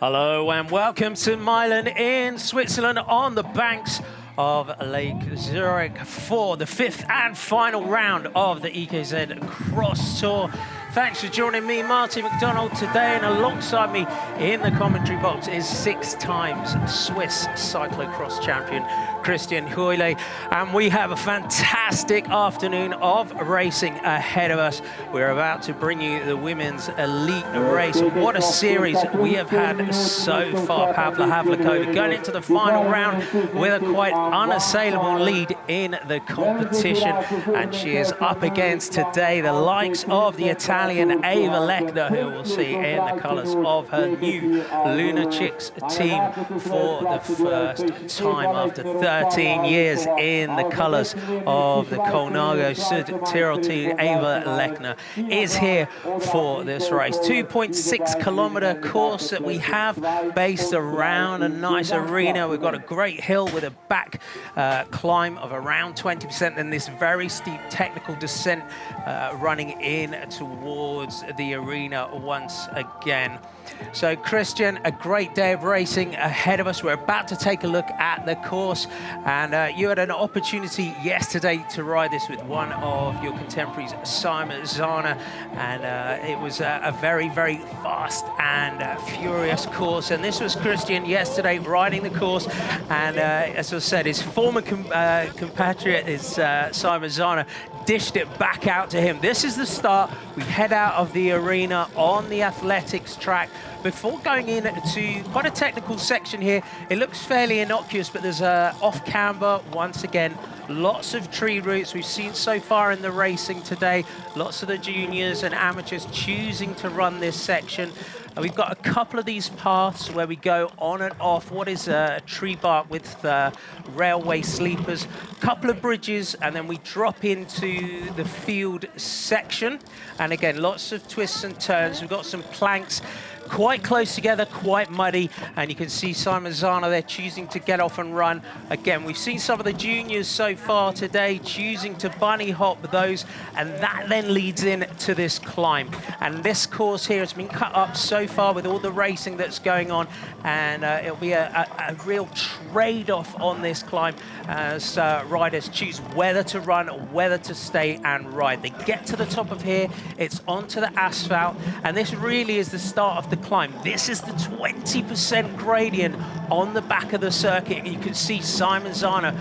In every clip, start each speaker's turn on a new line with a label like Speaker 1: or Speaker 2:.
Speaker 1: Hello and welcome to Meilen in Switzerland on the banks of Lake Zurich for the fifth and final round of the EKZ CrossTour. Thanks for joining me, Marty MacDonald, today, and alongside me in the commentary box is 6 times Swiss cyclo-cross champion Christian Heule, and we have a fantastic afternoon of racing ahead of us. We're about to bring you the women's elite race. What a series we have had so far. Pavla Havlikova going into the final round with a quite unassailable lead in the competition, and she is up against today the likes of the Italian Eva Lechner, who we'll see in the colours of her new Luna Chicks team for the first time after 13 years in the colours of the Colnago Südtirol team. Eva Lechner is here for this race. 2.6-kilometre course that we have based around a nice arena. We've got a great hill with a back climb of around 20%, and this very steep technical descent running in towards the arena once again. So Christian, a great day of racing ahead of us. We're about to take a look at the course, and you had an opportunity yesterday to ride this with one of your contemporaries, Simon Zahner, and it was a very, very fast and furious course. And this was Christian yesterday riding the course, and as I said, his former compatriot is Simon Zahner dished it back out to him. This is the start. We head out of the arena on the athletics track before going into quite a technical section here. It looks fairly innocuous, but there's a off camber once again. Lots of tree roots we've seen so far in the racing today. Lots of the juniors and amateurs choosing to run this section. We've got a couple of these paths where we go on and off what is a tree bark with railway sleepers, a couple of bridges, and then we drop into the field section. And again, lots of twists and turns. We've got some planks quite close together, quite muddy, and you can see Simon Zahner there choosing to get off and run. Again, we've seen some of the juniors so far today choosing to bunny hop those, and that then leads in to this climb. And this course here has been cut up so far with all the racing that's going on, and it'll be a real trade-off on this climb as riders choose whether to run or whether to stay and ride. They get to the top of here, it's onto the asphalt, and this really is the start of the climb. This is the 20% gradient on the back of the circuit. You can see Simon Zahner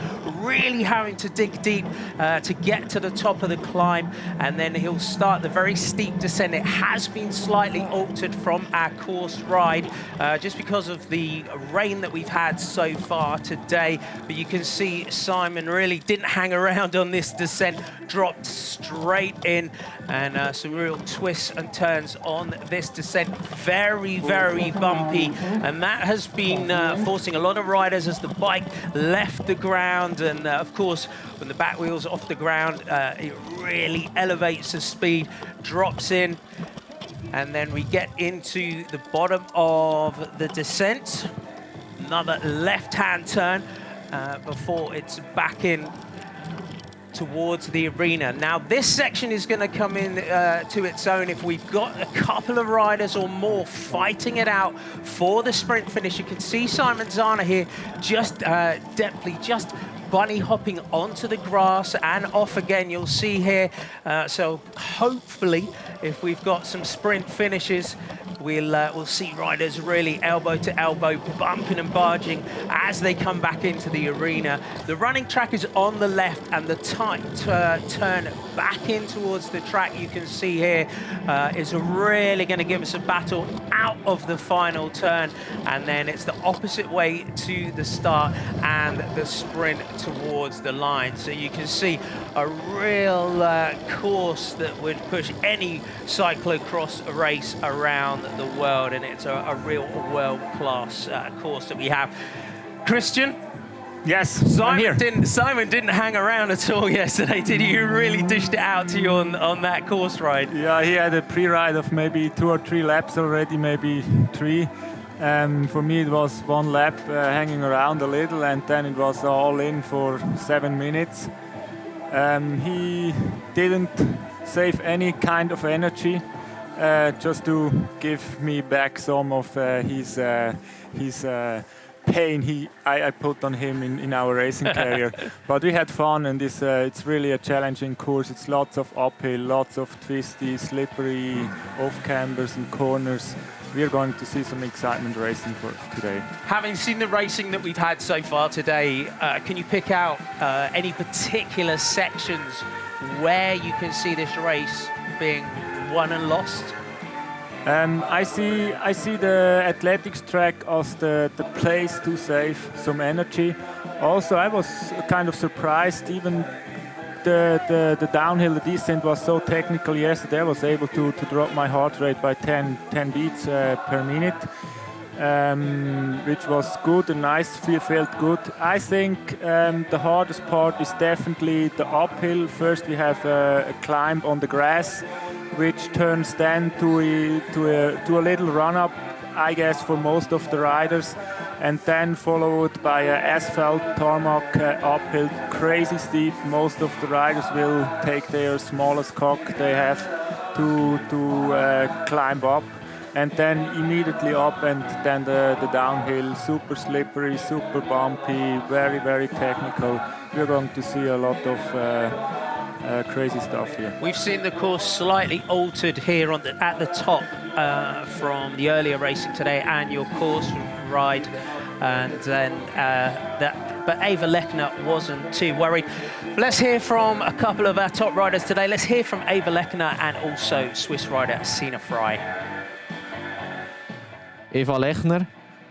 Speaker 1: really having to dig deep to get to the top of the climb, and then he'll start the very steep descent. It has been slightly altered from our course ride just because of the rain that we've had so far today, but you can see Simon really didn't hang around on this descent, dropped straight in, and some real twists and turns on this descent. Very, very bumpy, and that has been forcing a lot of riders as the bike left the ground, and of course when the back wheel's off the ground it really elevates the speed, drops in, and then we get into the bottom of the descent. Another left-hand turn before it's back in towards the arena. Now this section is going to come in to its own if we've got a couple of riders or more fighting it out for the sprint finish. You can see Simon Zahner here just deftly just bunny hopping onto the grass and off again, you'll see here. So hopefully if we've got some sprint finishes, we'll see riders really elbow to elbow, bumping and barging as they come back into the arena. The running track is on the left, and the tight turn back in towards the track you can see here is really going to give us a battle out of the final turn, and then it's the opposite way to the start and the sprint towards the line. So you can see a real course that would push any cyclo-cross race around the world, and it's a real world-class course that we have. Christian?
Speaker 2: Yes, Simon
Speaker 1: didn't hang around at all yesterday, did he? You really dished it out to you on that course ride.
Speaker 2: Yeah, he had a pre-ride of maybe 2 or 3 laps already, maybe 3. For me it was 1 lap hanging around a little, and then it was all in for 7 minutes. He didn't save any kind of energy. just to give me back some of his pain I put on him in our racing career. But we had fun, and it's really a challenging course. It's lots of uphill, lots of twisty, slippery off-cambers and corners. We're going to see some excitement racing for today.
Speaker 1: Having seen the racing that we've had so far today, can you pick out any particular sections where you can see this race being won and lost?
Speaker 2: I see the athletics track as the place to save some energy. Also, I was kind of surprised, even the downhill, the descent was so technical yesterday. I was able to drop my heart rate by 10 beats per minute, which was good and nice, felt good. I think the hardest part is definitely the uphill. First we have a climb on the grass, which turns then to a little run-up, I guess, for most of the riders, and then followed by an asphalt tarmac uphill, crazy steep. Most of the riders will take their smallest cock they have to climb up, and then immediately up, and then the downhill, super slippery, super bumpy, very, very technical. We're going to see a lot of crazy stuff here.
Speaker 1: We've seen the course slightly altered here at the top from the earlier racing today and your course ride, and then but Eva Lechner wasn't too worried. Let's hear from a couple of our top riders today. Let's hear from Eva Lechner and also Swiss rider Sina Frey.
Speaker 3: Eva Lechner,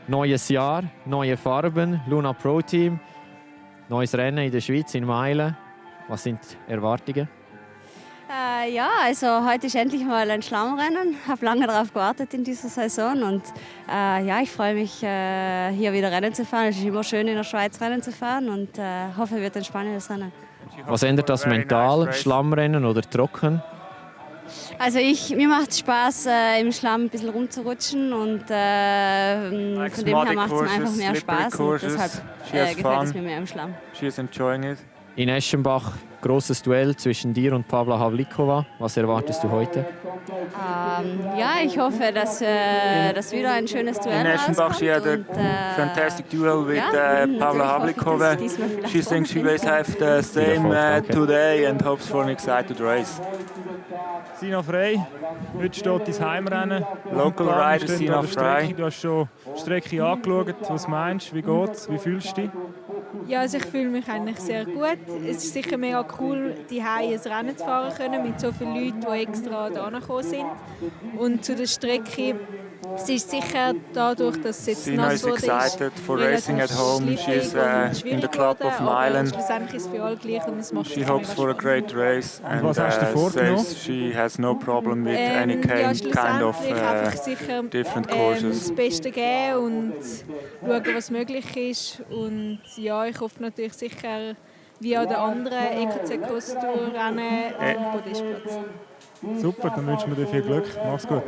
Speaker 3: neues Jahr, neue Farben, Luna Pro Team, neues Rennen in der Schweiz, in Meilen. Was sind Erwartungen?
Speaker 4: Ja, also heute ist endlich mal ein Schlammrennen. Ich habe lange darauf gewartet in dieser Saison und ja, ich freue mich, hier wieder Rennen zu fahren. Es ist immer schön, in der Schweiz Rennen zu fahren und hoffe, es wird ein spannendes Rennen.
Speaker 3: Was ändert das mental? Schlammrennen oder trocken?
Speaker 4: Also mir macht es Spaß, im Schlamm ein bisschen rumzurutschen und von dem her macht es mir einfach mehr Spaß und deshalb gefällt es mir mehr im Schlamm.
Speaker 2: She's enjoying it.
Speaker 3: In Eschenbach, großes Duell zwischen dir und Pavla Havlikova. Was erwartest du heute?
Speaker 4: Ja, ich hoffe, dass wieder ein schönes Duell
Speaker 2: in Eschenbach, she had a fantastic duel with Pavla Havlikova. She thinks she will have the same today and hopes for an excited race.
Speaker 5: Sina Frey, heute steht dein Heimrennen.
Speaker 2: Local rider Sina Frey.
Speaker 5: Du hast schon die Strecke angeschaut. Was meinst du? Wie geht's? Wie fühlst du dich?
Speaker 6: Ja, also ich fühle mich eigentlich sehr gut. Es ist sicher mega cool, hier ein Rennen zu fahren können mit so vielen Leuten, die extra hierher gekommen sind. Und zu der Strecke, es ist sicher dadurch, dass es jetzt nass wurde,
Speaker 2: excited for racing at home. She's in the club of Meilen.
Speaker 6: Schlussendlich ist es für alle gleich und es macht
Speaker 2: She hopes for a great race and says she has no problem with any kind of different courses.
Speaker 6: Das Beste geben und schauen, was möglich ist. Und ja, ich hoffe natürlich sicher, wie an den anderen EKZ CrossTour Rennen auf dem Podestplatz.
Speaker 5: Super, dann wünschen wir dir viel Glück. Mach's gut.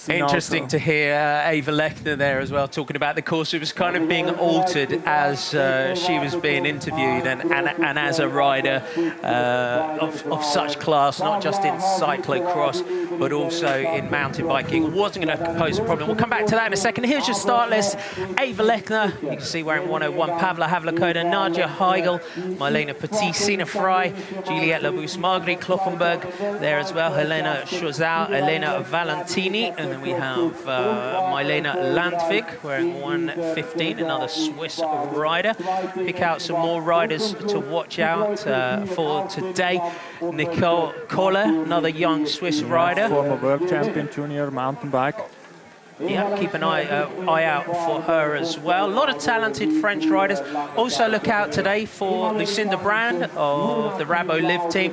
Speaker 1: Interesting to hear Eva Lechner there as well, talking about the course. It was kind of being altered as she was being interviewed and as a rider of such class, not just in cyclo-cross, but also in mountain biking. It wasn't going to pose a problem. We'll come back to that in a second. Here's your start list. Eva Lechner, you can see wearing 101, Pavla Havlikova, Nadia Heigl, Meilen Petit, Sina Frey, Juliette Labous, Marguerite Kloppenberg there as well, Helena Schozau, Elena Valentini, and then we have Milena Landvik wearing 115, another Swiss rider. Pick out some more riders to watch out for today. Nicole Koller, another young Swiss rider.
Speaker 2: Former world champion junior mountain bike.
Speaker 1: Yeah, keep an eye out for her as well. A lot of talented French riders. Also look out today for Lucinda Brand of the Rabo Live team.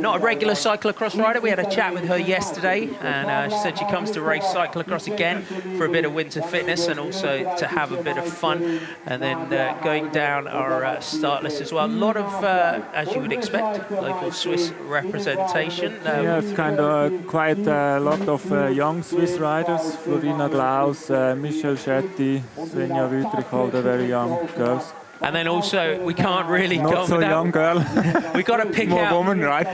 Speaker 1: Not a regular cyclo-cross rider. We had a chat with her yesterday and she said she comes to race cyclo-cross again for a bit of winter fitness and also to have a bit of fun. And then going down our start list as well. A lot of, as you would expect, local Swiss representation.
Speaker 2: Yeah, it's kind of quite a lot of young Swiss riders. Florina Glaus, Michelle Schetti, Svenja Wüthrich, all the very young girls.
Speaker 1: And then also, we can't really
Speaker 2: Not
Speaker 1: go
Speaker 2: so
Speaker 1: without,
Speaker 2: young girl.
Speaker 1: we got to pick
Speaker 2: More
Speaker 1: out
Speaker 2: woman, right?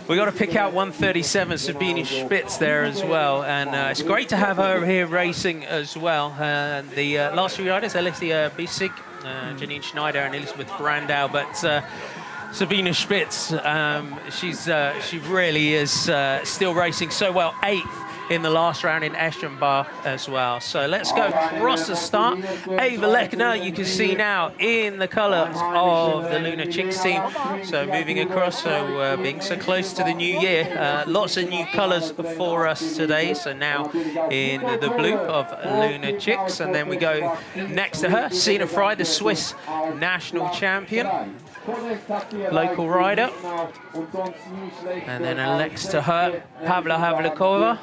Speaker 1: we got to pick out 137 Sabine Spitz there as well, and it's great to have her here racing as well. The last three riders, Alessia Bissig, Janine Schneider, and Elizabeth Brandau, but Sabine Spitz, she really is still racing so well. 8th in the last round in Eschenbach as well. So let's go across the start. Ava Lechner, you can see now in the colours of the Luna Chicks team. So moving across, so being so close to the new year, lots of new colours for us today. So now in the blue of Luna Chicks, and then we go next to her, Sina Frey, the Swiss national champion, local rider, and then next to her, Pavla Havlikova,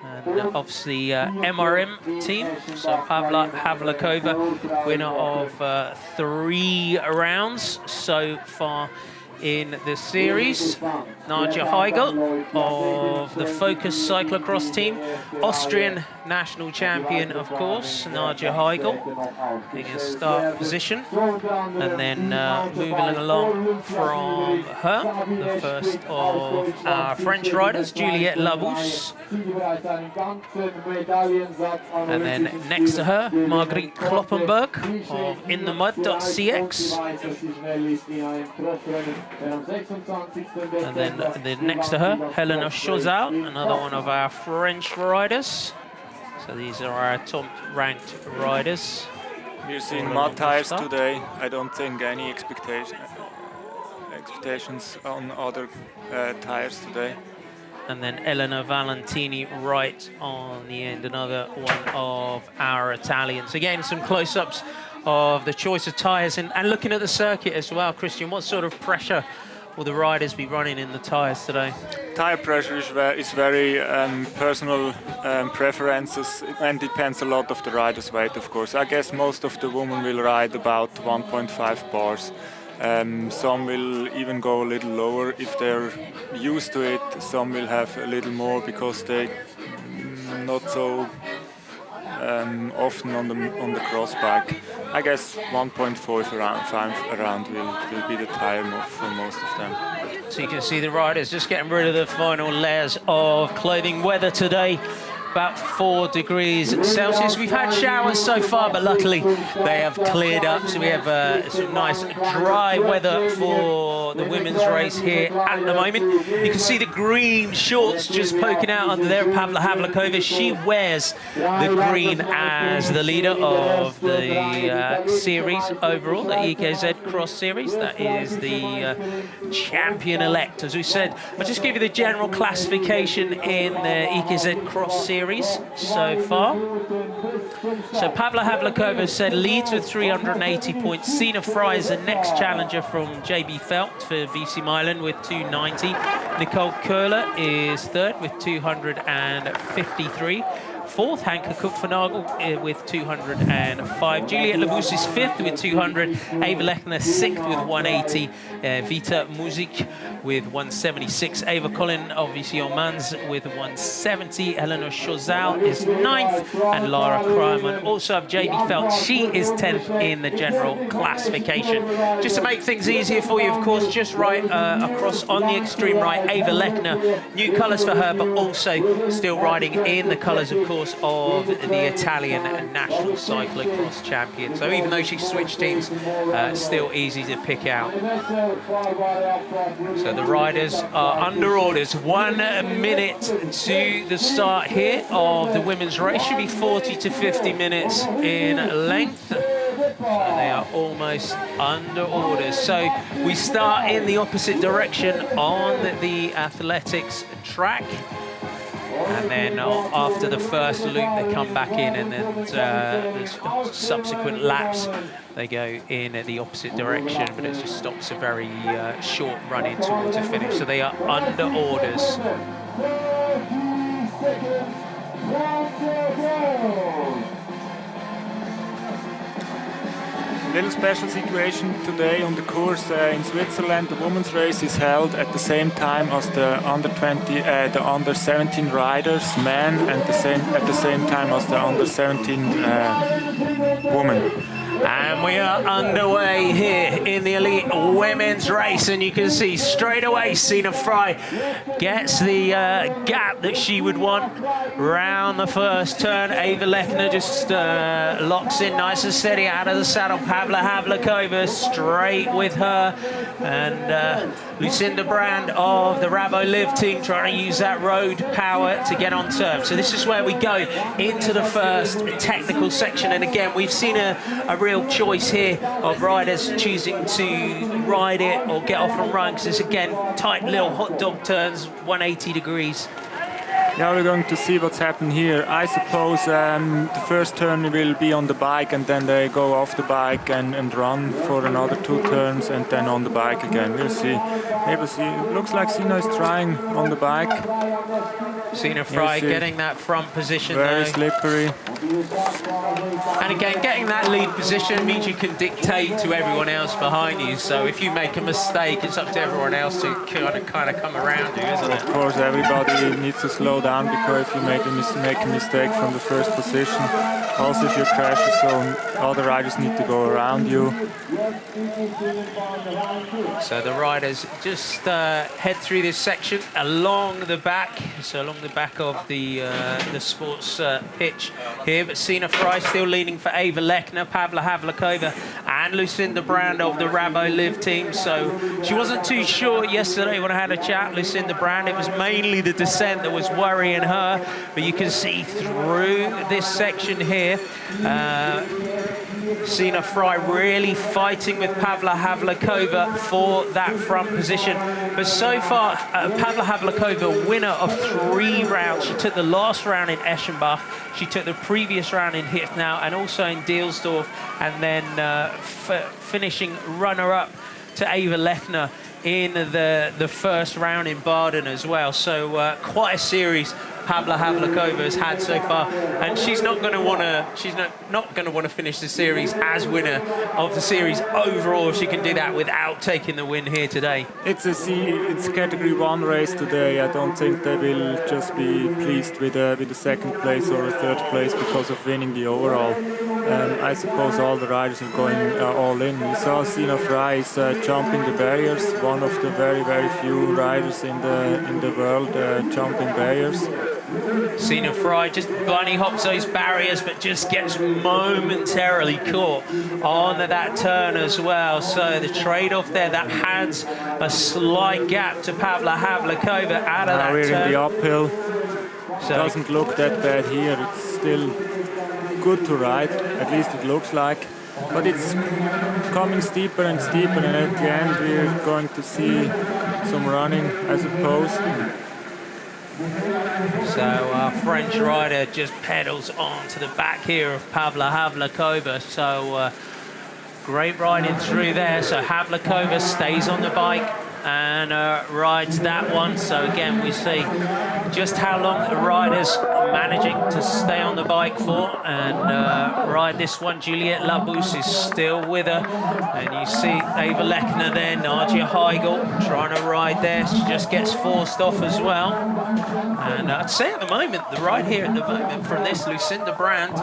Speaker 1: and obviously MRM team. So Pavla Havlikova, winner of 3 rounds so far in the series. Nadja Heigl of the Focus cyclo-cross team, Austrian national champion, of course, Nadja Heigl, in a start position. And then moving along from her, the first of our French riders, Juliette Labous. And then next to her, Margriet Kloppenberg of InTheMud.cx. And then next to her, Helena Chazal, another one of our French riders. So these are our top-ranked riders.
Speaker 2: We're seeing mud tires today. I don't think any expectations on other tires today.
Speaker 1: And then Elena Valentini right on the end, another one of our Italians. Again, some close-ups of the choice of tyres and looking at the circuit as well. Christian, what sort of pressure will the riders be running in the tyres today?
Speaker 2: Tire pressure is very personal preferences, and depends a lot of the rider's weight, of course. I guess most of the women will ride about 1.5 bars. Some will even go a little lower if they're used to it. Some will have a little more because they not so often on the cross bike. I guess 1.5 around will be the tire for most of them.
Speaker 1: So you can see the riders just getting rid of the final layers of clothing. Weather today, about 4 degrees Celsius. We've had showers so far, but luckily they have cleared up. So we have some nice dry weather for the women's race here at the moment. You can see the green shorts just poking out under there. Pavla Havlikova, she wears the green as the leader of the series overall, the EKZ Cross Series. That is the champion-elect. As we said, I'll just give you the general classification in the EKZ Cross Series so far. So Pavla Havlikova said leads with 380 points. Sina Frey is the next challenger from JB Felt for VC Meilen with 290. Nicole Köhler is third with 253. Fourth, Hanke Kupfernagel with 205. Juliette Labous is fifth with 200. Ava Lechner sixth with 180. Vita Music with 176. Ava Collin of VC Mans with 170. Helena Chazal is ninth. And Lara Kreiman, also of JB Felt, she is 10th in the general classification. Just to make things easier for you, of course, just right across on the extreme right, Ava Lechner. New colours for her, but also still riding in the colours, of course, of the Italian national cyclo-cross champion. So even though she switched teams, still easy to pick out. So the riders are under orders. 1 minute to the start here of the women's race. Should be 40 to 50 minutes in length. So they are almost under orders. So we start in the opposite direction on the athletics track. And then after the first loop, they come back in, and then the subsequent laps, they go in the opposite direction, but it just stops a very short run in towards the finish. So they are under orders.
Speaker 2: Little special situation today on the course in Switzerland. The women's race is held at the same time as the under 17 riders, men, and at the same time as the under 17 women.
Speaker 1: And we are underway here in the elite women's race, and you can see straight away Sina Fry gets the gap that she would want round the first turn. Ava Lechner just locks in nice and steady out of the saddle. Pavla Havlikova straight with her, and Lucinda Brand of the Rabo Liv team trying to use that road power to get on turn. So this is where we go into the first technical section, and again we've seen a real choice here of riders choosing to ride it or get off and run, because it's again tight little hot dog turns, 180 degrees.
Speaker 2: Yeah, we're going to see what's happened here. I suppose the first turn will be on the bike, and then they go off the bike and run for another 2 turns, and then on the bike again. We'll see. Maybe see. It looks like Sina is trying on the bike.
Speaker 1: Sina Fry getting that front position
Speaker 2: very
Speaker 1: though.
Speaker 2: Slippery.
Speaker 1: And again, getting that lead position means you can dictate to everyone else behind you. So if you make a mistake, it's up to everyone else to kind of come around you, isn't it?
Speaker 2: Of course, everybody needs to slow down, because if you make a mistake from the first position, also if you crash, so other riders need to go around you.
Speaker 1: So the riders just head through this section along the back, so along the back of the sports pitch here. But Sina Fry still leading for Ava Lechner, Pavla Havlikova and Lucinda Brand of the Rabo Liv team. So she wasn't too sure yesterday when I had a chat, Lucinda Brand. It was mainly the descent that was worrying her, but you can see through this section here, Sina Fry really fighting with Pavla Havlikova for that front position. But so far, Pavla Havlikova, winner of 3 rounds. She took the last round in Eschenbach, she took the previous round in Hirtnau, and also in Deelsdorf, and then finishing runner-up to Ava Lechner in the first round in Baden as well. So quite a series Pavla Havlikova has had so far, and she's not going to want to finish the series as winner of the series overall if she can do that without taking the win here today.
Speaker 2: It's a category 1 race today. I don't think they will just be pleased with a second place or a third place because of winning the overall. I suppose all the riders are going all in. We saw Sina Fry is jumping the barriers, one of the very, very few riders in the world jumping barriers.
Speaker 1: Sina Fry just bunny hops those barriers, but just gets momentarily caught on that turn as well. So the trade-off there, that adds a slight gap to Pavla Havlikova out of that
Speaker 2: we're
Speaker 1: turn.
Speaker 2: in the uphill.
Speaker 1: So
Speaker 2: doesn't look that bad here. It's still good to ride, at least it looks like. But it's coming steeper and steeper, and at the end we're going to see some running, I suppose.
Speaker 1: So our French rider just pedals on to the back here of Pavla Havlikova. So great riding through there. So Havlikova stays on the bike and rides that one. So again, we see just how long the riders are managing to stay on the bike for and ride this one. Juliette Labous is still with her, and you see Ava Lechner there, Nadia Heigl trying to ride there. She just gets forced off as well. And I'd say at the moment, the ride here at the moment from this Lucinda Brand,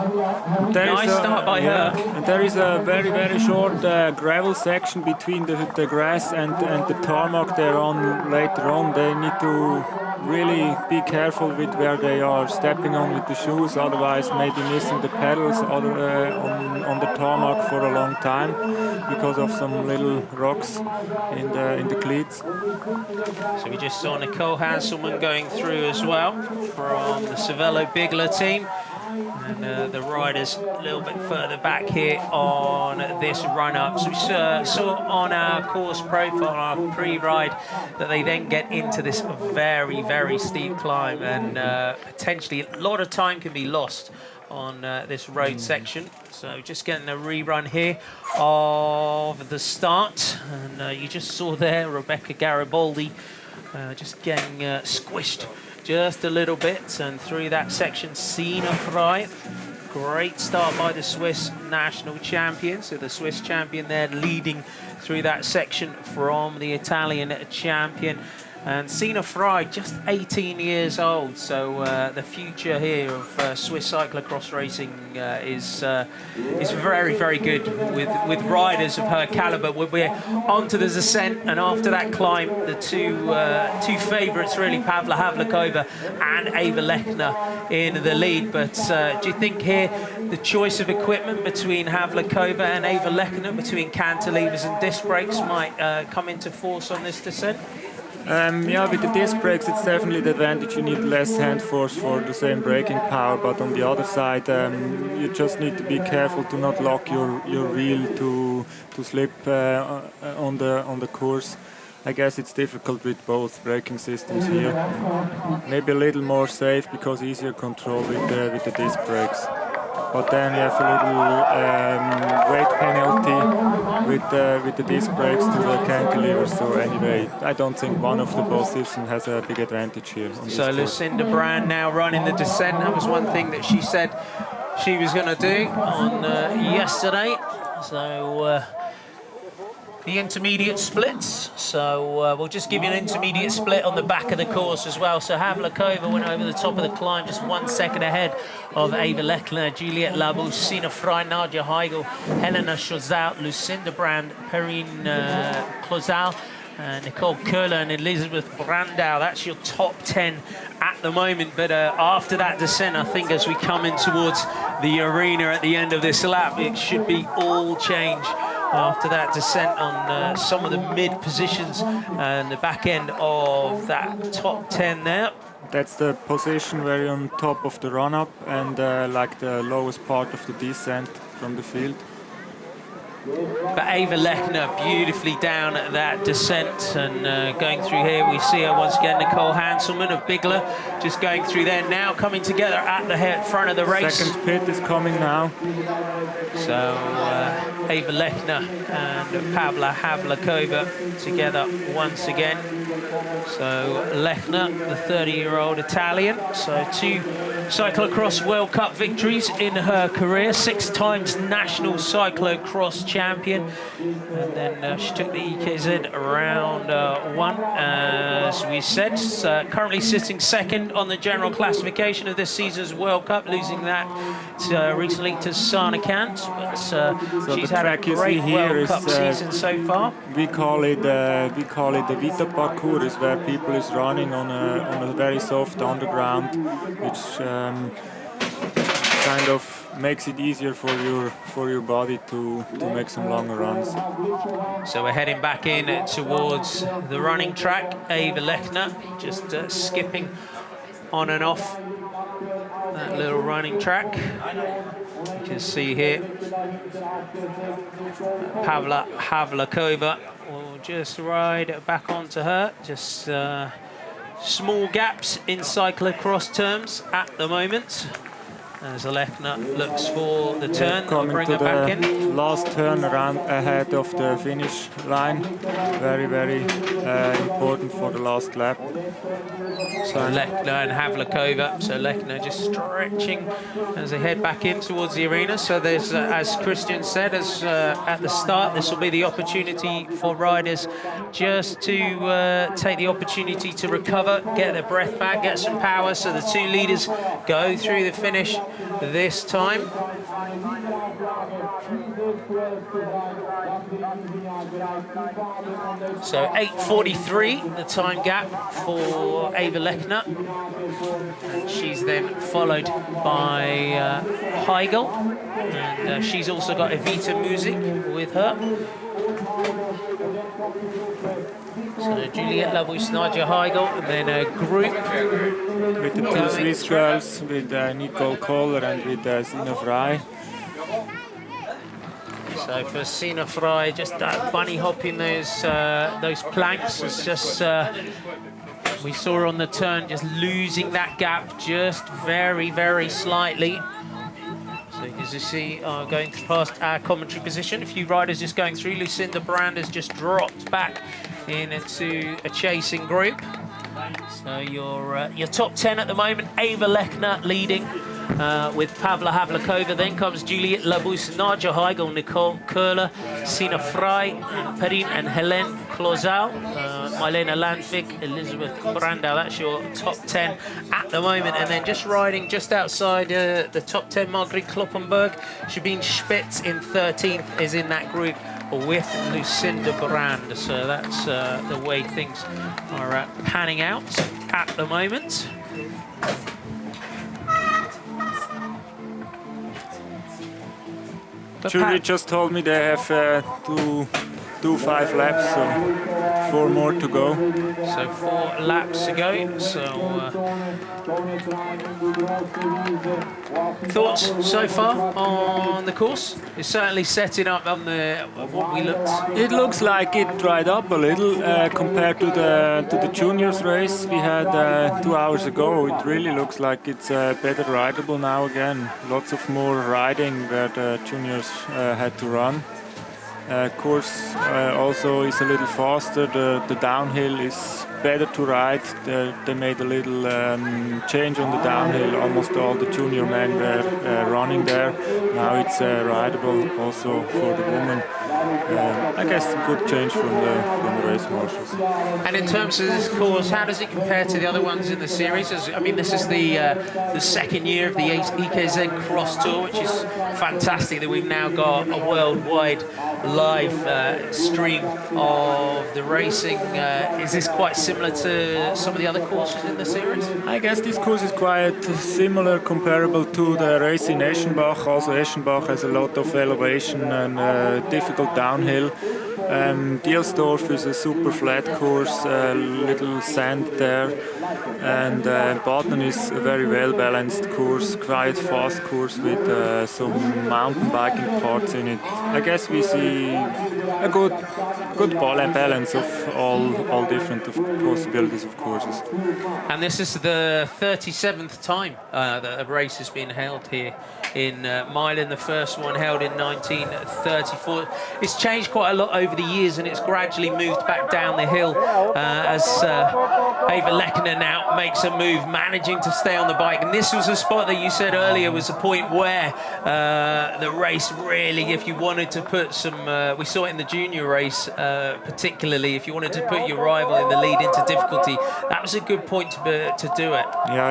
Speaker 1: nice start by her.
Speaker 2: And there is a very, very short gravel section between the grass and the tarmac they're on later on. They need to really be careful with where they are stepping on with the shoes, otherwise maybe missing the pedals on the tarmac for a long time because of some little rocks in the cleats.
Speaker 1: So we just saw Nicole Hanselman going through as well from the Cervelo Bigler team. And the riders a little bit further back here on this run-up. So we saw on our course profile, our pre-ride, that they then get into this very, very steep climb, and potentially a lot of time can be lost on this road section. So just getting a rerun here of the start, and you just saw there Rebecca Garibaldi just getting squished just a little bit, and through that section, Sina Fry. Great start by the Swiss national champion. So the Swiss champion there leading through that section from the Italian champion. And Sina Fry, just 18 years old, so the future here of Swiss cyclo-cross racing is very, very good with riders of her caliber. We're onto the descent, and after that climb, the two favourites really, Pavla Havlikova and Eva Lechner in the lead. But do you think here the choice of equipment between Havlikova and Eva Lechner, between cantilevers and disc brakes, might come into force on this descent?
Speaker 2: Yeah, with the disc brakes, it's definitely the advantage. You need less hand force for the same braking power, but on the other side, you just need to be careful to not lock your wheel to slip on the course. I guess it's difficult with both braking systems here. Maybe a little more safe because easier control with the disc brakes. But then you have a little weight penalty with the disc brakes to the cantilever. So anyway, I don't think one of the both systems has a big advantage here.
Speaker 1: So Lucinda Brand now running the descent. That was one thing that she said she was going to do on yesterday. So the intermediate splits. So we'll just give you an intermediate split on the back of the course as well. So Havlikova went over the top of the climb, just 1 second ahead of Eva Lechner, Juliette Labous, Sina Fry, Nadia Heigl, Helena Schozal, Lucinda Brand, Perrine Closal, Nicole Köhler and Elizabeth Brandau. That's your top 10 at the moment. But after that descent, I think as we come in towards the arena at the end of this lap, it should be all change. After that descent on some of the mid positions and the back end of that top 10 there.
Speaker 2: That's the position where you're on top of the run-up and like the lowest part of the descent from the field.
Speaker 1: But Eva Lechner beautifully down at that descent, and going through here we see her once again, Nicole Hanselman of Bigler, just going through there now, coming together at the front of the race.
Speaker 2: Second pit is coming now.
Speaker 1: So Eva Lechner and Pavla Havlikova together once again. So Lechner, the 30-year-old Italian, so 2 cyclo-cross World Cup victories in her career, 6 times national cyclo-cross champion, and then she took the EKZ round 1, as we said. Currently sitting second on the general classification of this season's World Cup, losing that recently to Sana Kant, but
Speaker 2: so
Speaker 1: she's had a great World Cup season so far.
Speaker 2: We call it the Vita parcours, is where people is running on a very soft underground, which kind of makes it easier for your body to make some longer runs.
Speaker 1: So we're heading back in towards the running track. Eva Lechner just skipping on and off that little running track. You can see here Pavla Havlikova will just ride back onto her. Just small gaps in cyclo-cross terms at the moment, as Lechner looks for the turn. They'll bring her back in.
Speaker 2: Last turn around ahead of the finish line. Very, very important for the last lap.
Speaker 1: So Lechner and Havlikova. So Lechner just stretching as they head back in towards the arena. So there's, as Christian said, at the start, this will be the opportunity for riders just to take the opportunity to recover, get their breath back, get some power. So the 2 leaders go through the finish this time. So 8:43, the time gap for Eva Lechner. And she's then followed by Heigl. And she's also got Evita Muzik with her. So Juliette Labous, Nadia Heigl, and then a group
Speaker 2: with the 2 Swiss girls, with Nicole Köhler and with Sina Fry.
Speaker 1: So for Sina Fry, just bunny hopping those planks. It's just we saw her on the turn, just losing that gap just very, very slightly. So as you see, going past our commentary position, a few riders just going through. Lucinda Brand has just dropped back into a chasing group. So your top 10 at the moment, Eva Lechner leading with Pavla Havlikova. Then comes Juliette Labus, Nadja Heigl, Nicole Köhler, Sina Frey, Perrine and Helene Clausau, Meilen Landvik, Elizabeth Brandau. That's your top 10 at the moment. And then just riding just outside the top 10, Margrethe Kloppenberg. Sabine Spitz in 13th is in that group with Lucinda Brand. So that's the way things are panning out at the moment.
Speaker 2: Julie just told me they have to do 5 laps, so 4 more to go.
Speaker 1: So 4 laps to go. So thoughts so far on the course? It's certainly setting up on what we looked.
Speaker 2: It looks like it dried up a little compared to the juniors race we had 2 hours ago. It really looks like it's better rideable now again. Lots of more riding where the juniors had to run. Course also is a little faster. The downhill is better to ride. They made a little change on the downhill. Almost all the junior men were running there. Now it's rideable also for the women. I guess a good change from the race marshals.
Speaker 1: And in terms of this course, how does it compare to the other ones in the series? I mean, this is the second year of the EKZ CrossTour, which is fantastic that we've now got a worldwide live stream of the racing. Is this quite similar to some of the other courses in the series?
Speaker 2: I guess this course is quite similar, comparable to the race in Eschenbach. Also, Eschenbach has a lot of elevation and difficult downhill. Dielsdorf is a super flat course, little sand there, and Baden is a very well balanced course, quite fast course with some mountain biking parts in it. I guess we see a good balance of all different possibilities of courses.
Speaker 1: And this is the 37th time that a race has been held here in Meilen. The first one held in 1934. It's changed quite a lot over the years, and it's gradually moved back down the hill as Eva Lechner now makes a move, managing to stay on the bike. And this was a spot that you said earlier was a point where the race really, if you wanted to put some, we saw it in the junior race particularly, if you wanted to put your rival in the lead into difficulty, that was a good point to do it.
Speaker 2: Yeah,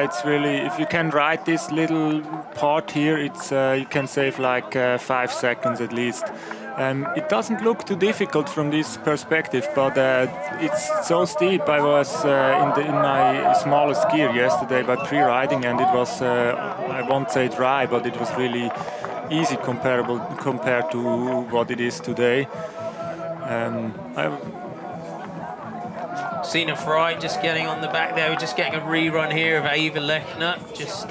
Speaker 2: it's really, if you can ride this little part here, it's you can save like 5 seconds at least. It doesn't look too difficult from this perspective, but it's so steep. I was in my smallest gear yesterday by pre-riding, and it was, I won't say dry, but it was really easy compared to what it is today.
Speaker 1: Sina Frey just getting on the back there. We're just getting a rerun here of Eva Lechner, just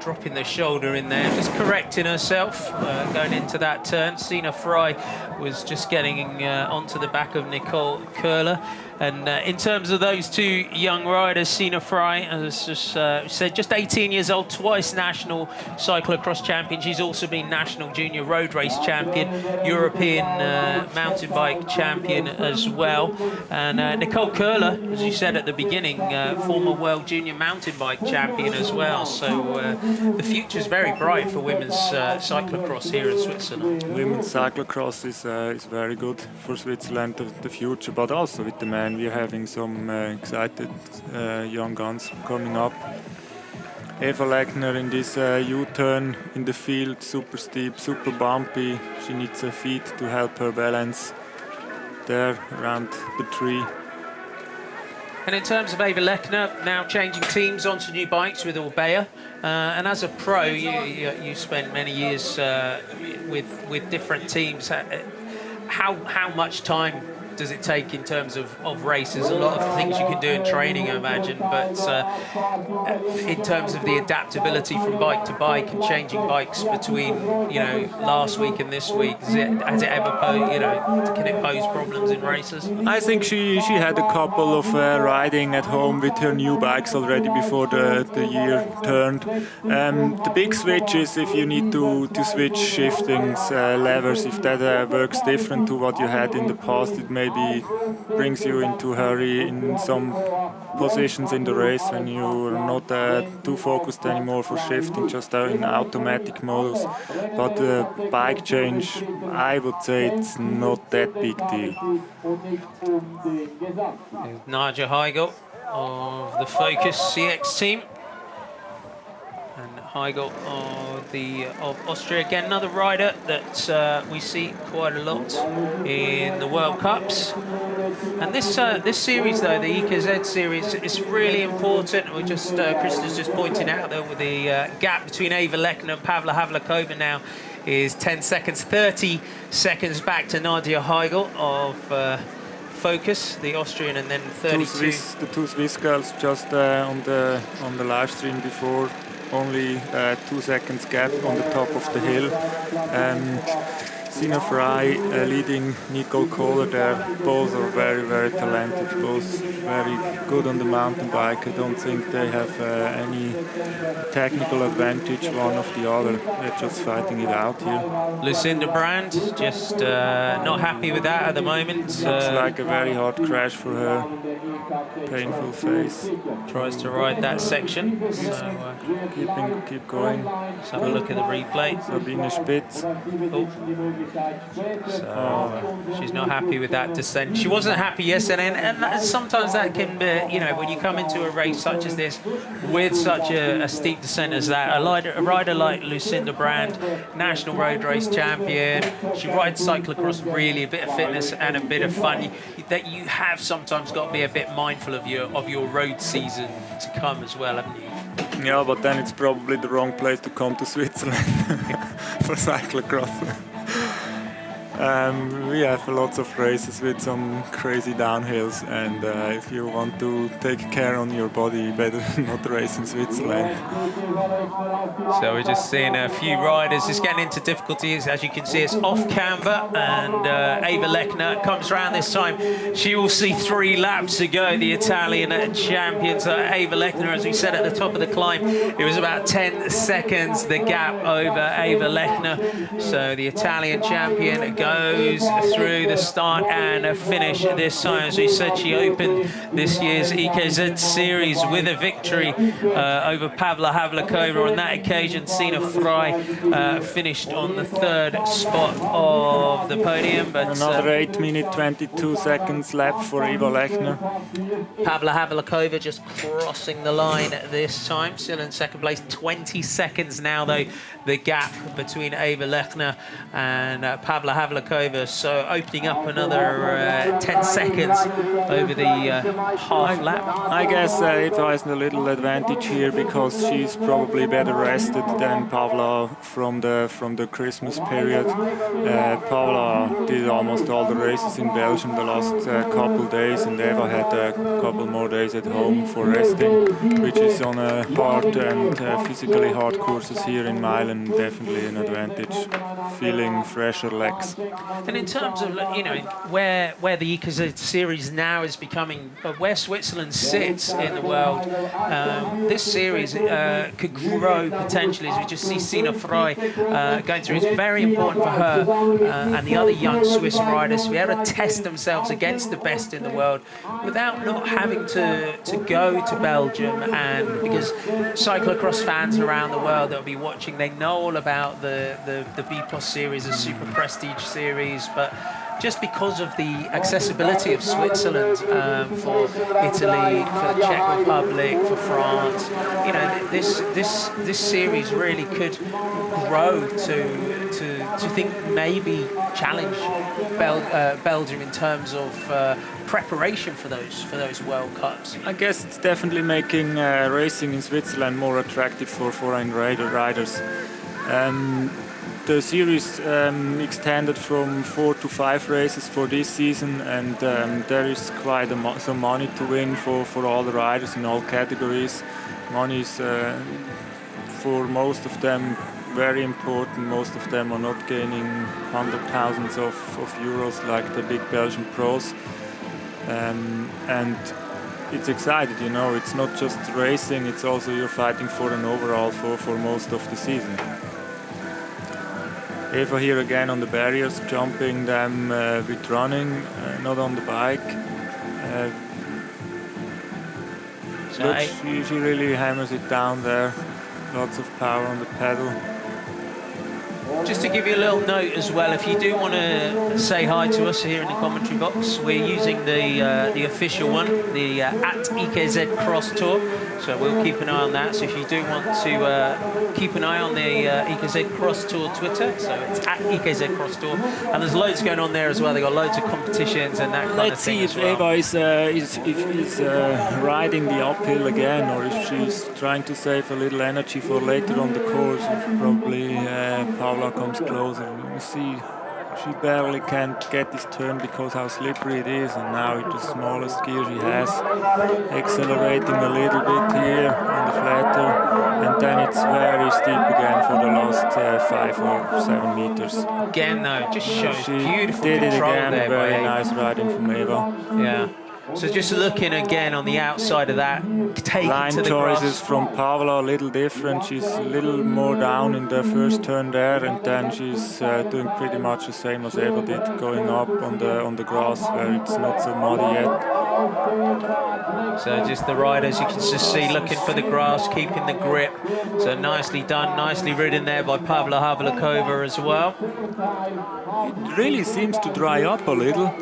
Speaker 1: dropping the shoulder in there, just correcting herself, going into that turn. Sina Frey was just getting onto the back of Nicole Köhler. And in terms of those two young riders, Sina Frey, as just said, just 18 years old, twice national cyclo-cross champion. She's also been national junior road race champion, European mountain bike champion as well. And Nicole Köhler, as you said at the beginning, former world junior mountain bike champion as well. So the future's very bright for women's cyclo-cross here in Switzerland.
Speaker 2: Women's cyclo-cross is very good for Switzerland, the future, but also with the men. We're having some excited young guns coming up. Eva Lechner in this U-turn in the field, super steep, super bumpy. She needs a feet to help her balance there around the tree.
Speaker 1: And in terms of Eva Lechner, now changing teams onto new bikes with Orbea. And as a pro, you spent many years with different teams. How much time does it take in terms of races? A lot of things you can do in training, I imagine, but in terms of the adaptability from bike to bike and changing bikes between, last week and this week, has it ever can it pose problems in races?
Speaker 2: I think she had a couple of riding at home with her new bikes already before the year turned. The big switch is if you need to switch shiftings, levers, if that works different to what you had in the past, it may maybe brings you into hurry in some positions in the race when you're not too focused anymore for shifting, just in automatic modus. But the bike change, I would say it's not that big deal.
Speaker 1: Nadia Heugel of the Focus CX team. And Heugel of Austria, again, another rider that we see quite a lot in the World Cups. And this series, though, the EKZ series, is really important. We just Krista's just pointing out that with the gap between Eva Lechner and Pavla Havlakova now is 10 seconds, 30 seconds back to Nadia Heugel of Focus, the Austrian, and then 32.
Speaker 2: The two Swiss girls just on the live stream before. Only 2 seconds gap on the top of the hill. Sina Frey leading Nicole Kohler there. Both are very, very talented, both very good on the mountain bike. I don't think they have any technical advantage one of the other. They're just fighting it out here.
Speaker 1: Lucinda Brand just not happy with that at the moment.
Speaker 2: Looks like a very hard crash for her. Painful face.
Speaker 1: Tries to ride that section. So
Speaker 2: keep going.
Speaker 1: let's have a look at the replay.
Speaker 2: Sabine Spitz.
Speaker 1: So she's not happy with that descent. She wasn't happy yesterday, and sometimes that can be, you know, when you come into a race such as this with such a steep descent as that, a rider like Lucinda Brand, national road race champion, she rides cyclo-cross, really a bit of fitness and a bit of fun. That you have sometimes got to be a bit mindful of your road season to come as well, haven't you?
Speaker 2: Yeah, but then it's probably the wrong place to come to Switzerland for cyclo-cross. We have lots of races with some crazy downhills, and if you want to take care on your body, you better not race in Switzerland.
Speaker 1: So we're just seeing a few riders just getting into difficulties. As you can see, it's off camber, and Eva Lechner comes around this time. She will see 3 laps to go, the Italian champion. So Eva Lechner, as we said at the top of the climb, it was about 10 seconds, the gap over Eva Lechner. So the Italian champion goes through the start and finish this time. As we said, she opened this year's EKZ series with a victory over Pavla Havlakova. On that occasion, Sina Frey finished on the 3rd spot of the podium. But
Speaker 2: another 8 minute 22 seconds lap for Eva Lechner.
Speaker 1: Pavla Havlakova just crossing the line this time, still in 2nd place. 20 seconds now, though, the gap between Eva Lechner and Pavla Havlakova. So opening up another 10 seconds over the half lap.
Speaker 2: I guess Eva has a little advantage here because she's probably better rested than Pavla from the Christmas period. Pavla did almost all the races in Belgium the last couple days, and Eva had a couple more days at home for resting, which is on a hard and physically hard courses here in Meilen definitely an advantage, feeling fresher legs.
Speaker 1: And in terms of, you know, where the EKZ series now is becoming, where Switzerland sits in the world, this series could grow potentially, as we just see Sina Frey going through. It's very important for her and the other young Swiss riders to be able to test themselves against the best in the world without not having to go to Belgium. And because cyclo-cross fans around the world that will be watching, they know all about the B+ series, the super prestige series, but just because of the accessibility of Switzerland for Italy, for the Czech Republic, for France, you know, this series really could grow to think maybe challenge Belgium in terms of preparation for those World Cups.
Speaker 2: I guess it's definitely making racing in Switzerland more attractive for foreign riders. The series extended from 4 to 5 races for this season, and there is quite some money to win for all the riders in all categories. Money is for most of them very important. Most of them are not gaining hundred thousands of euros like the big Belgian pros, and it's exciting, you know. It's not just racing, it's also you're fighting for an overall for most of the season. Eva here again on the barriers, jumping them with running, not on the bike. Look, she really hammers it down there. Lots of power on the pedal.
Speaker 1: Just to give you a little note as well, if you do want to say hi to us here in the commentary box, we're using the official one, the at EKZ CrossTour. So we'll keep an eye on that. So if you do want to keep an eye on the EKZ CrossTour Twitter, so it's at EKZ CrossTour, and there's loads going on there as well. They got loads of competitions and that kind of thing.
Speaker 2: Let's see if Eva is riding the uphill again, or if she's trying to save a little energy for later on the course. Probably Paula comes closer. You see, she barely can't get this turn because how slippery it is, and now with the smallest gear she has, accelerating a little bit here on the flatter, and then it's very steep again for the last 5 or 7 meters.
Speaker 1: Again though, just shows
Speaker 2: she
Speaker 1: beautiful
Speaker 2: did it
Speaker 1: control
Speaker 2: again,
Speaker 1: there.
Speaker 2: very nice riding from Eva.
Speaker 1: Yeah. So just looking again on the outside of that, take
Speaker 2: Line
Speaker 1: it to the
Speaker 2: choices
Speaker 1: grass.
Speaker 2: from Paola a little different. She's a little more down in the first turn there, and then she's doing pretty much the same as Eva did, going up on the grass where it's not so muddy yet.
Speaker 1: So just the riders, you can just see looking for the grass, keeping the grip. So nicely done, nicely ridden there by Pavla Havlikova as well.
Speaker 2: It really seems to dry up a little.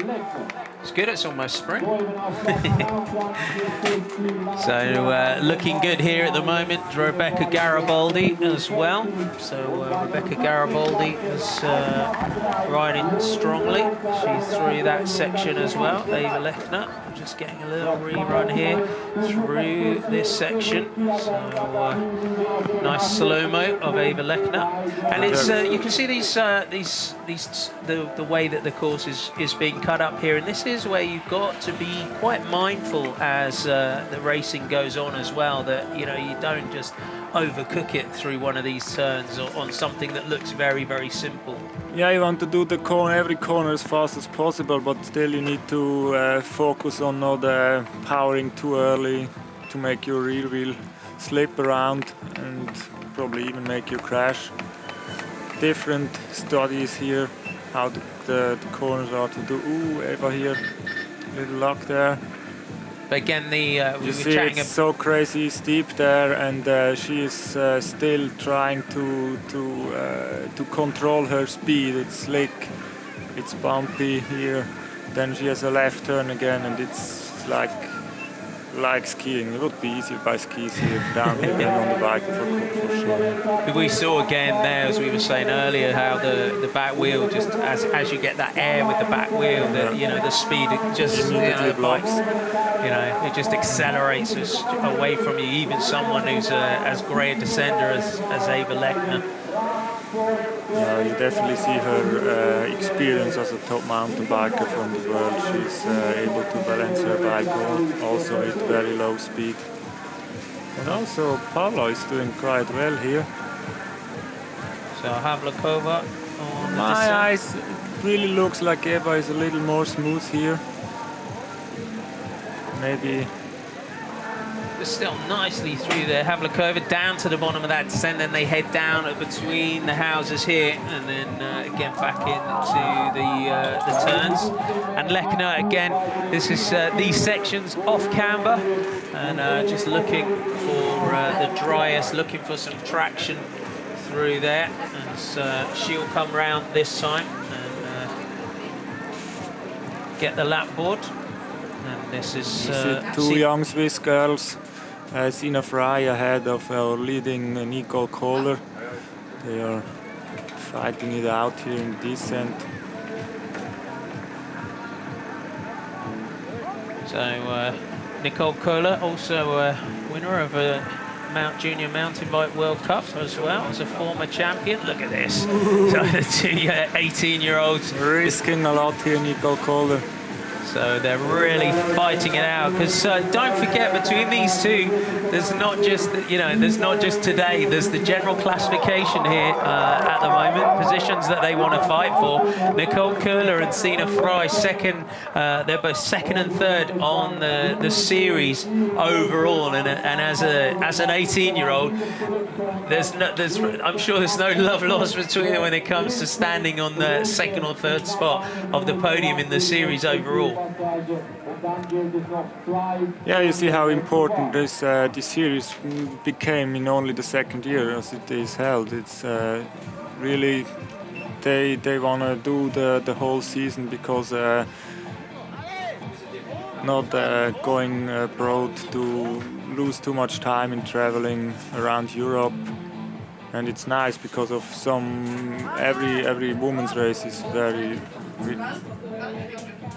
Speaker 1: It's good, it's almost spring. So looking good here at the moment, Rebecca Garibaldi as well. So Rebecca Garibaldi is riding strongly. She's through that section as well. Eva Lechner just getting a little rerun here through this section. So nice slow-mo of Eva Lechner. And it's you can see the way that the course is being cut up here, and this is where you've got to be quite mindful as the racing goes on as well, that you don't just overcook it through one of these turns or on something that looks very, very simple.
Speaker 2: Yeah, you want to do the every corner as fast as possible, but still you need to focus on not powering too early to make your rear wheel slip around and probably even make you crash. Different studies here, how the corners are to do. Ooh, Eva here, little luck there.
Speaker 1: But again,
Speaker 2: you see it's so crazy steep there, and she is still trying to control her speed. It's slick, it's bumpy here. Then she has a left turn again, and it's like skiing. It would be easier by skis here down here than on the bike for sure.
Speaker 1: We saw again there, as we were saying earlier, how the back wheel, just as you get that air with the back wheel, the speed it just
Speaker 2: blocks.
Speaker 1: It just accelerates us away from you. Even someone who's as great a descender as Eva Lechner.
Speaker 2: Yeah, you definitely see her experience as a top mountain biker from the world. She's able to balance her bike also with very low speed. And also Pavla is doing quite well here.
Speaker 1: So Havlikova on
Speaker 2: my eyes, it really looks like Eva is a little more smooth here. Maybe.
Speaker 1: Still nicely through there. Havlikova down to the bottom of that descent, then they head down between the houses here, and then again back into the turns. And Lechner again, this is these sections off camber, and just looking for the driest, looking for some traction through there, and she'll come round this time and get the lap board. And this is
Speaker 2: two young Swiss girls. Sina Frey ahead of our leading Nicole Kohler. They are fighting it out here in descent.
Speaker 1: So Nicole Kohler, also a winner of a Junior Mountain Bike World Cup as well, as a former champion. Look at this. So the two 18-year-olds
Speaker 2: risking a lot here, Nicole Kohler.
Speaker 1: So So they're really fighting it out, because don't forget, between these two, there's not just, there's not just today, there's the general classification here at the moment, positions that they want to fight for. Nicole Köhler and Sina Frey second, they're both second and third on the series overall, and as an 18-year-old, I'm sure there's no love lost between them when it comes to standing on the second or third spot of the podium in the series overall.
Speaker 2: Yeah, you see how important this series became in only the second year as it is held. It's really they want to do the whole season, because not going abroad to lose too much time in traveling around Europe. And it's nice because of every women's race is very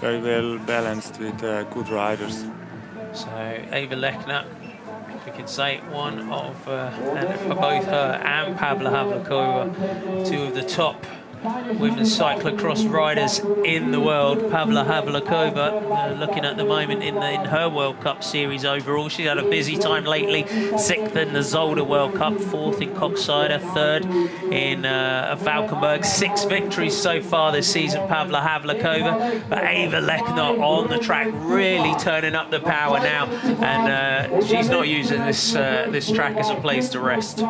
Speaker 2: well balanced with good riders.
Speaker 1: So Eva Lechner, we could say one of, and for both her and Pavla Havlakova, two of the top women's cyclo-cross riders in the world. Pavla Havlakova looking at the moment in her World Cup series overall. She's had a busy time lately, 6th in the Zolder World Cup, 4th in Coxside, 3rd in Valkenburg. 6 victories so far this season, Pavla Havlakova. But Eva Lechner on the track, really turning up the power now, and she's not using this track as a place to rest.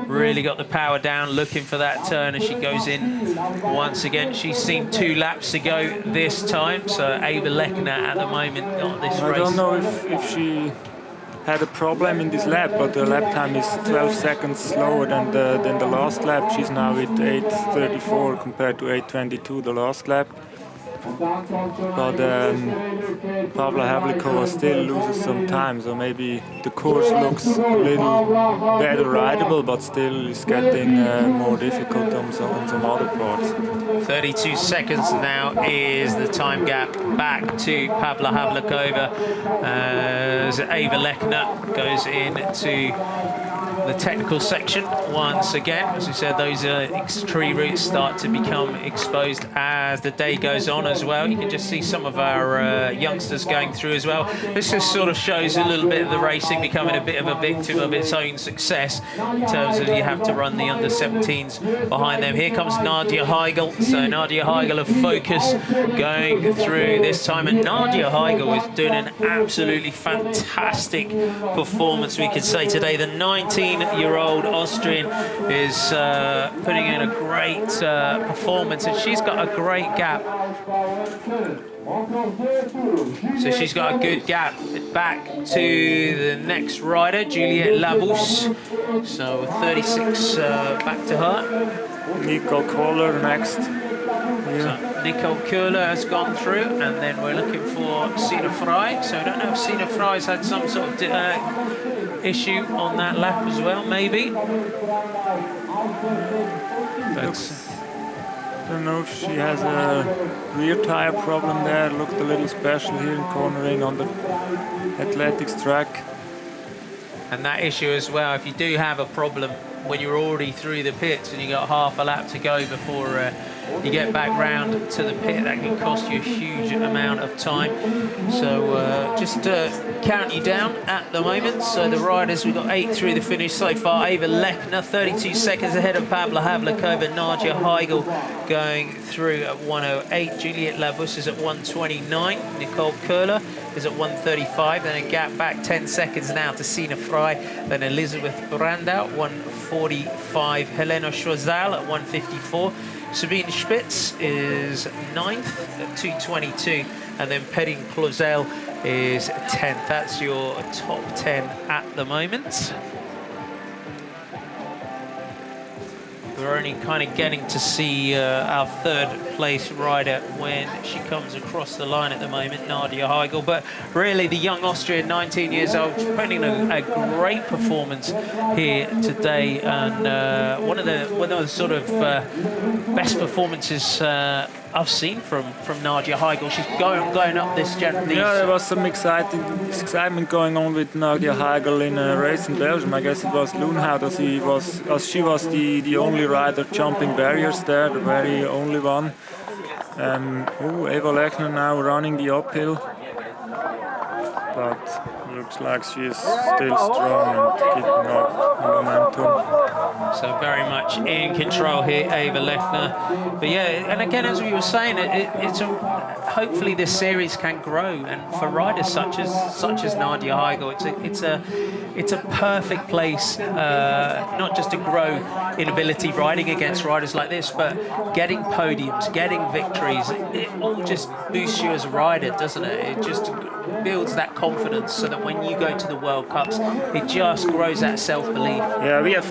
Speaker 1: Really got the power down, looking for that turn as she goes in once again. She's seen 2 laps to go this time, so Eva Lechner at the moment got this race.
Speaker 2: I don't know if she had a problem in this lap, but the lap time is 12 seconds slower than the last lap. She's now with 8:34 compared to 8:22 the last lap. But Pavla Havlakova still loses some time, so maybe the course looks a little better rideable, but still is getting more difficult on some other parts.
Speaker 1: 32 seconds now is the time gap back to Pavla Havlakova as Eva Lechner goes into the technical section once again. As we said, those tree roots start to become exposed as the day goes on as well. You can just see some of our youngsters going through as well. This just sort of shows a little bit of the racing becoming a bit of a victim of its own success in terms of you have to run the under-17s behind them. Here comes Nadia Heigl. So Nadia Heigl of Focus going through this time, and Nadia Heigl is doing an absolutely fantastic performance, we could say, today. The 19-year-old Austrian is putting in a great performance, and she's got a great gap. So she's got a good gap back to the next rider, Juliette Labous. So 36 back to her.
Speaker 2: Nicole Köhler next.
Speaker 1: So Nicole Köhler has gone through, and then we're looking for Sina Frey. So I don't know if Sina Frey's had some sort of issue on that lap as well, maybe. But
Speaker 2: I don't know if she has a rear tire problem there. Looked a little special here in cornering on the athletics track.
Speaker 1: And that issue as well, if you do have a problem when you're already through the pits and you got half a lap to go before you get back round to the pit, that can cost you a huge amount of time. So just count you down at the moment. So the riders, we've got 8 through the finish so far. Eva Lechner 32 seconds ahead of Pavla Havlakova. Nadia Heigl going through at 1:08. Juliette Labous is at 1:29. Nicole Köhler is at 1:35. Then a gap back 10 seconds now to Sina Frey. Then Elisabeth Brandau 1:45. Helena Schwazal at 1:54. Sabine Spitz is 9th at 2:22, and then Pedin Clozel is 10th. That's your top 10 at the moment. We're only kind of getting to see our 3rd place rider when she comes across the line at the moment, Nadia Heigl. But really, the young Austrian, 19 years old, putting a great performance here today, and one of the sort of best performances I've seen from Nadia Heigl. She's going up this
Speaker 2: Yeah, there was some excitement going on with Nadia Heigl in a race in Belgium. I guess it was Loenhout, as she was the only rider jumping barriers there, the very only one. Eva Lechner now running the uphill, but looks like she is still strong and keeping up momentum.
Speaker 1: So very much in control here, Eva Lechner. But yeah, and again, as we were saying, hopefully this series can grow, and for riders such as Nadia Heigl, it's a perfect place, not just to grow in ability riding against riders like this, but getting podiums, getting victories. It all just boosts you as a rider, doesn't it? It just builds that confidence so that when you go to the World Cups, it just grows that self-belief.
Speaker 2: Yeah, we have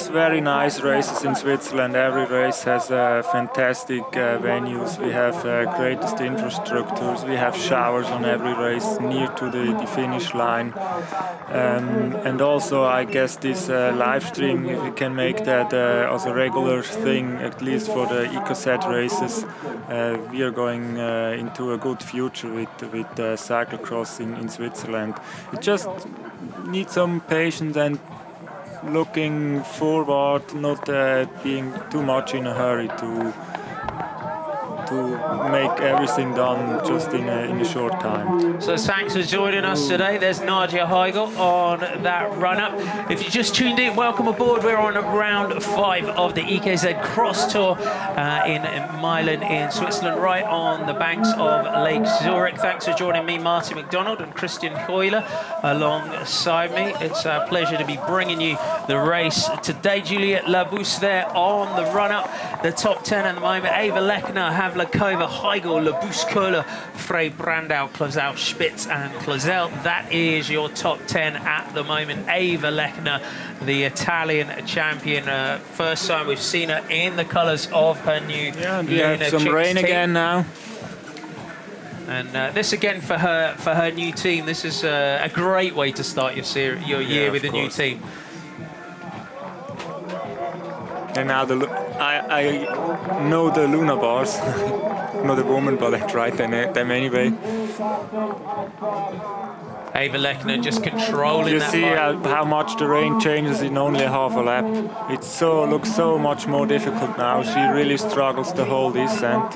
Speaker 2: very nice races in Switzerland. Every race has fantastic venues. We have greatest infrastructures. We have showers on every race near to the finish line. And also, I guess this live stream, if we can make that as a regular thing, at least for the EKZ races, we are going into a good future with cyclo-cross in Switzerland. It just needs some patience and looking forward, not being too much in a hurry to make everything done just in a short time.
Speaker 1: So thanks for joining us today. There's Nadia Heigl on that run-up. If you just tuned in, welcome aboard. We're on round 5 of the EKZ CrossTour in Meilen in Switzerland, right on the banks of Lake Zurich. Thanks for joining me, Marty MacDonald, and Christian Heule alongside me. It's a pleasure to be bringing you the race today. Juliette Labousse there on the run-up. The top 10 at the moment: Eva Lechner, Havlakova, Heigl, Labousse, Köhler, Frey, Brandau, Clausel, Spitz and Clausel. That is your top 10 at the moment. Eva Lechner, the Italian champion. First time we've seen her in the colours of her new
Speaker 2: we have some rain again now.
Speaker 1: And this again for her new team. This is a great way to start your year with a new team.
Speaker 2: And now I know the Luna bars, not a woman, but I tried them anyway.
Speaker 1: Eva Lechner just controlling
Speaker 2: you
Speaker 1: that.
Speaker 2: You see how much the rain changes in only half a lap. It looks so much more difficult now. She really struggles the whole descent.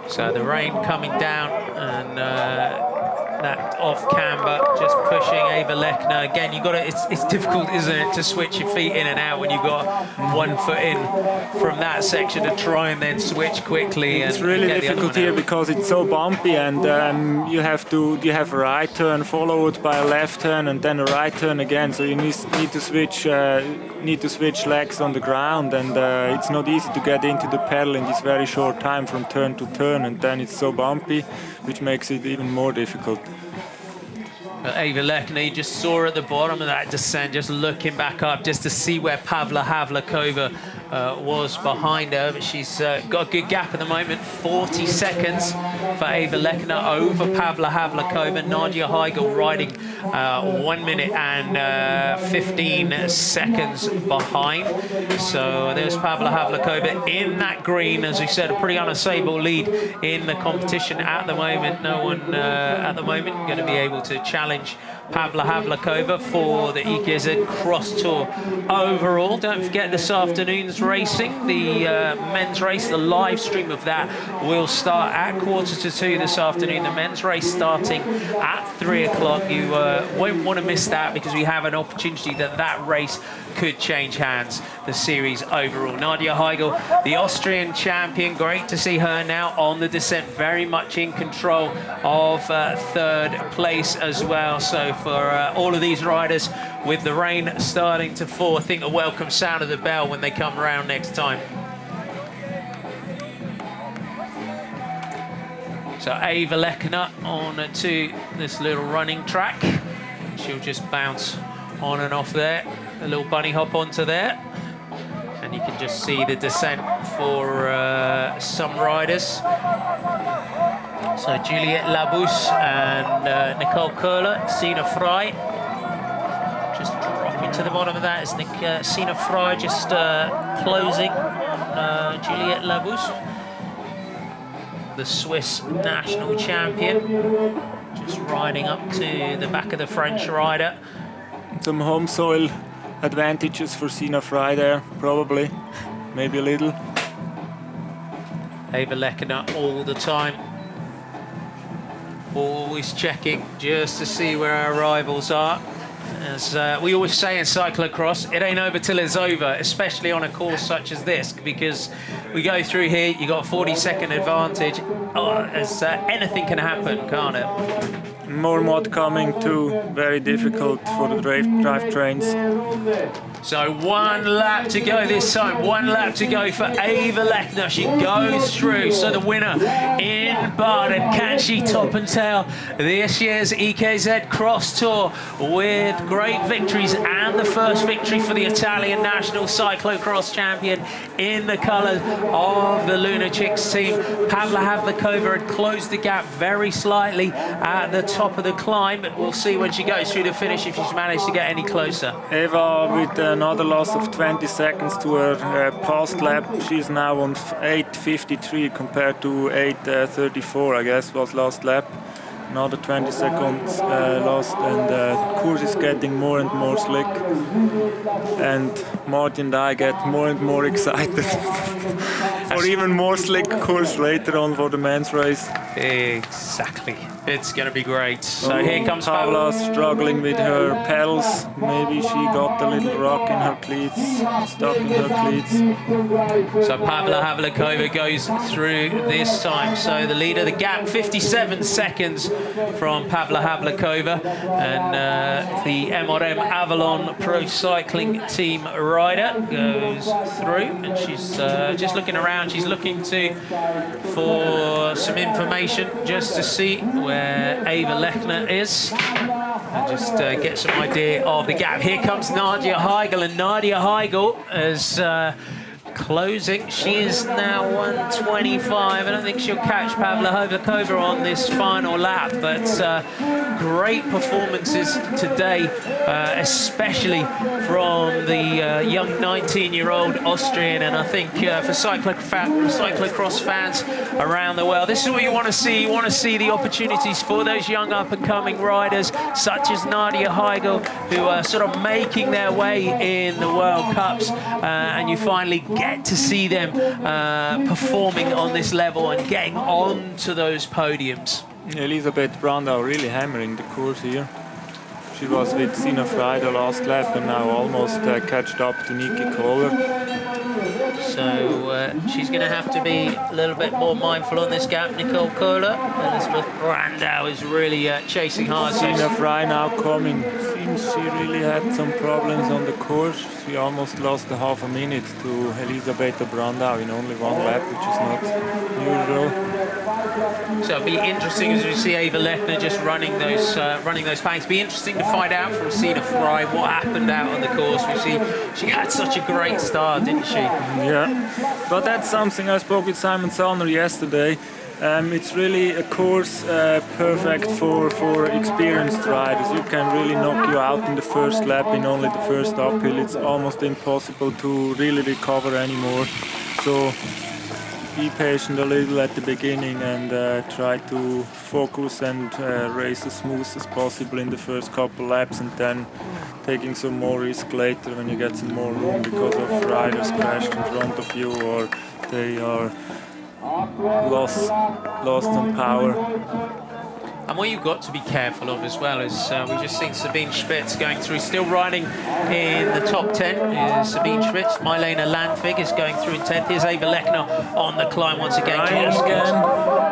Speaker 1: So the rain coming down, and that off camber just pushing Eva Lechner. Again, you got to. It's difficult, isn't it, to switch your feet in and out when you've got one foot in from that section to try and then switch quickly.
Speaker 2: It's really difficult here because it's so bumpy, and you have a right turn followed by a left turn and then a right turn again. So you need to switch legs on the ground, and it's not easy to get into the pedal in this very short time from turn to turn, and then it's so bumpy, which makes it even more difficult.
Speaker 1: Eva Lechner, you just saw her at the bottom of that descent, just looking back up just to see where Pavla Havlakova was behind her, but she's got a good gap at the moment. 40 seconds for Eva Lechner over Pavla Havlakova. Nadia Heigl riding 1 minute and 15 seconds behind. So there's Pavla Havlakova in that green. As we said, a pretty unassailable lead in the competition at the moment. No one at the moment going to be able to challenge Pavla Havlakova for the EKZ CrossTour overall. Don't forget this afternoon's racing, the men's race, the live stream of that will start at 1:45 this afternoon. The men's race starting at 3 o'clock. You won't want to miss that, because we have an opportunity that race could change hands, the series overall. Nadia Heigl, the Austrian champion, great to see her now on the descent, very much in control of third place as well. So for all of these riders, with the rain starting to fall, I think a welcome sound of the bell when they come around next time. So Eva Lechner on to this little running track. She'll just bounce on and off there. A little bunny hop onto there. And you can just see the descent for some riders. So Juliette Labousse and Nicole Köhler, Sina Frey. Just dropping to the bottom of that is Sina Frey just closing on Juliette Labousse, the Swiss national champion. Just riding up to the back of the French rider.
Speaker 2: Some home soil advantages for Sina Frey there, probably, maybe a little.
Speaker 1: Ava Lechner all the time. Always checking just to see where our rivals are. As we always say in cyclo-cross, it ain't over till it's over, especially on a course such as this, because we go through here, you got a 40-second advantage. As anything can happen, can't it?
Speaker 2: More mod coming too, very difficult for the drive trains.
Speaker 1: So 1 lap to go this time, 1 lap to go for Ava Lechner. She goes through, so the winner in Baden. Can she top and tail this year's EKZ CrossTour with great victories and the first victory for the Italian national cyclo-cross champion in the colours of the Lunatics team. Pavla Havlikova had closed the gap very slightly at the top of the climb, but we'll see when she goes through the finish if she's managed to get any closer.
Speaker 2: Eva with another loss of 20 seconds to her past lap. She's now on 8:53 compared to 8:34, I guess, was last lap. Another 20 seconds lost, and the course is getting more and more slick. And Marty and I get more and more excited for even more slick course later on for the men's race.
Speaker 1: Exactly. It's going to be great. So here comes
Speaker 2: Pavla struggling with her pedals. Maybe she got a little rock in her cleats, stuck in her cleats.
Speaker 1: So Pavla Havlikova goes through this time. So the leader, the gap, 57 seconds from Pavla Havlikova. And the MRM Avalon Pro Cycling Team rider goes through. And she's just looking around. She's looking for some information just to see where Ava Lechner is, and just get some idea of the gap. Here comes Nadia Heigl, and Nadia Heigl is closing. She is now 1:25. I don't think she'll catch Pavla Havlikova on this final lap, but great performances today, especially from the young 19-year-old Austrian, and I think for cyclo-cross fans around the world, this is what you want to see. You want to see the opportunities for those young up-and-coming riders, such as Nadia Heigl, who are sort of making their way in the World Cups, and you finally get to see them performing on this level and getting on to those podiums.
Speaker 2: Elisabeth Brandau really hammering the course here. She was with Sina Frey the last lap and now almost catched up to Niki Kohler.
Speaker 1: So she's going to have to be a little bit more mindful on this gap. Nicole Kohler, Elisabeth Brandau is really chasing hard.
Speaker 2: Sina Frey now coming. Seems she really had some problems on the course. She almost lost a half a minute to Elisabeth Brandau in only 1 lap, which is not usual.
Speaker 1: So it'll be interesting as we see Ava Lechner just running those banks. Be interesting to find out from Sina Frey what happened out on the course. We see she had such a great start, didn't she?
Speaker 2: Yeah, but that's something I spoke with Simon Zellner yesterday. It's really a course perfect for experienced riders. You can really knock you out in the first lap in only the first uphill. It's almost impossible to really recover anymore. So be patient a little at the beginning and try to focus and race as smooth as possible in the first couple laps, and then taking some more risk later when you get some more room because of riders crashed in front of you or they are lost on power.
Speaker 1: And what you've got to be careful of as well is we've just seen Sabine Spitz going through, still riding in the top 10 is Sabine Spitz. Meilen Landvig is going through in 10th. Here's Ava Lechner on the climb once again.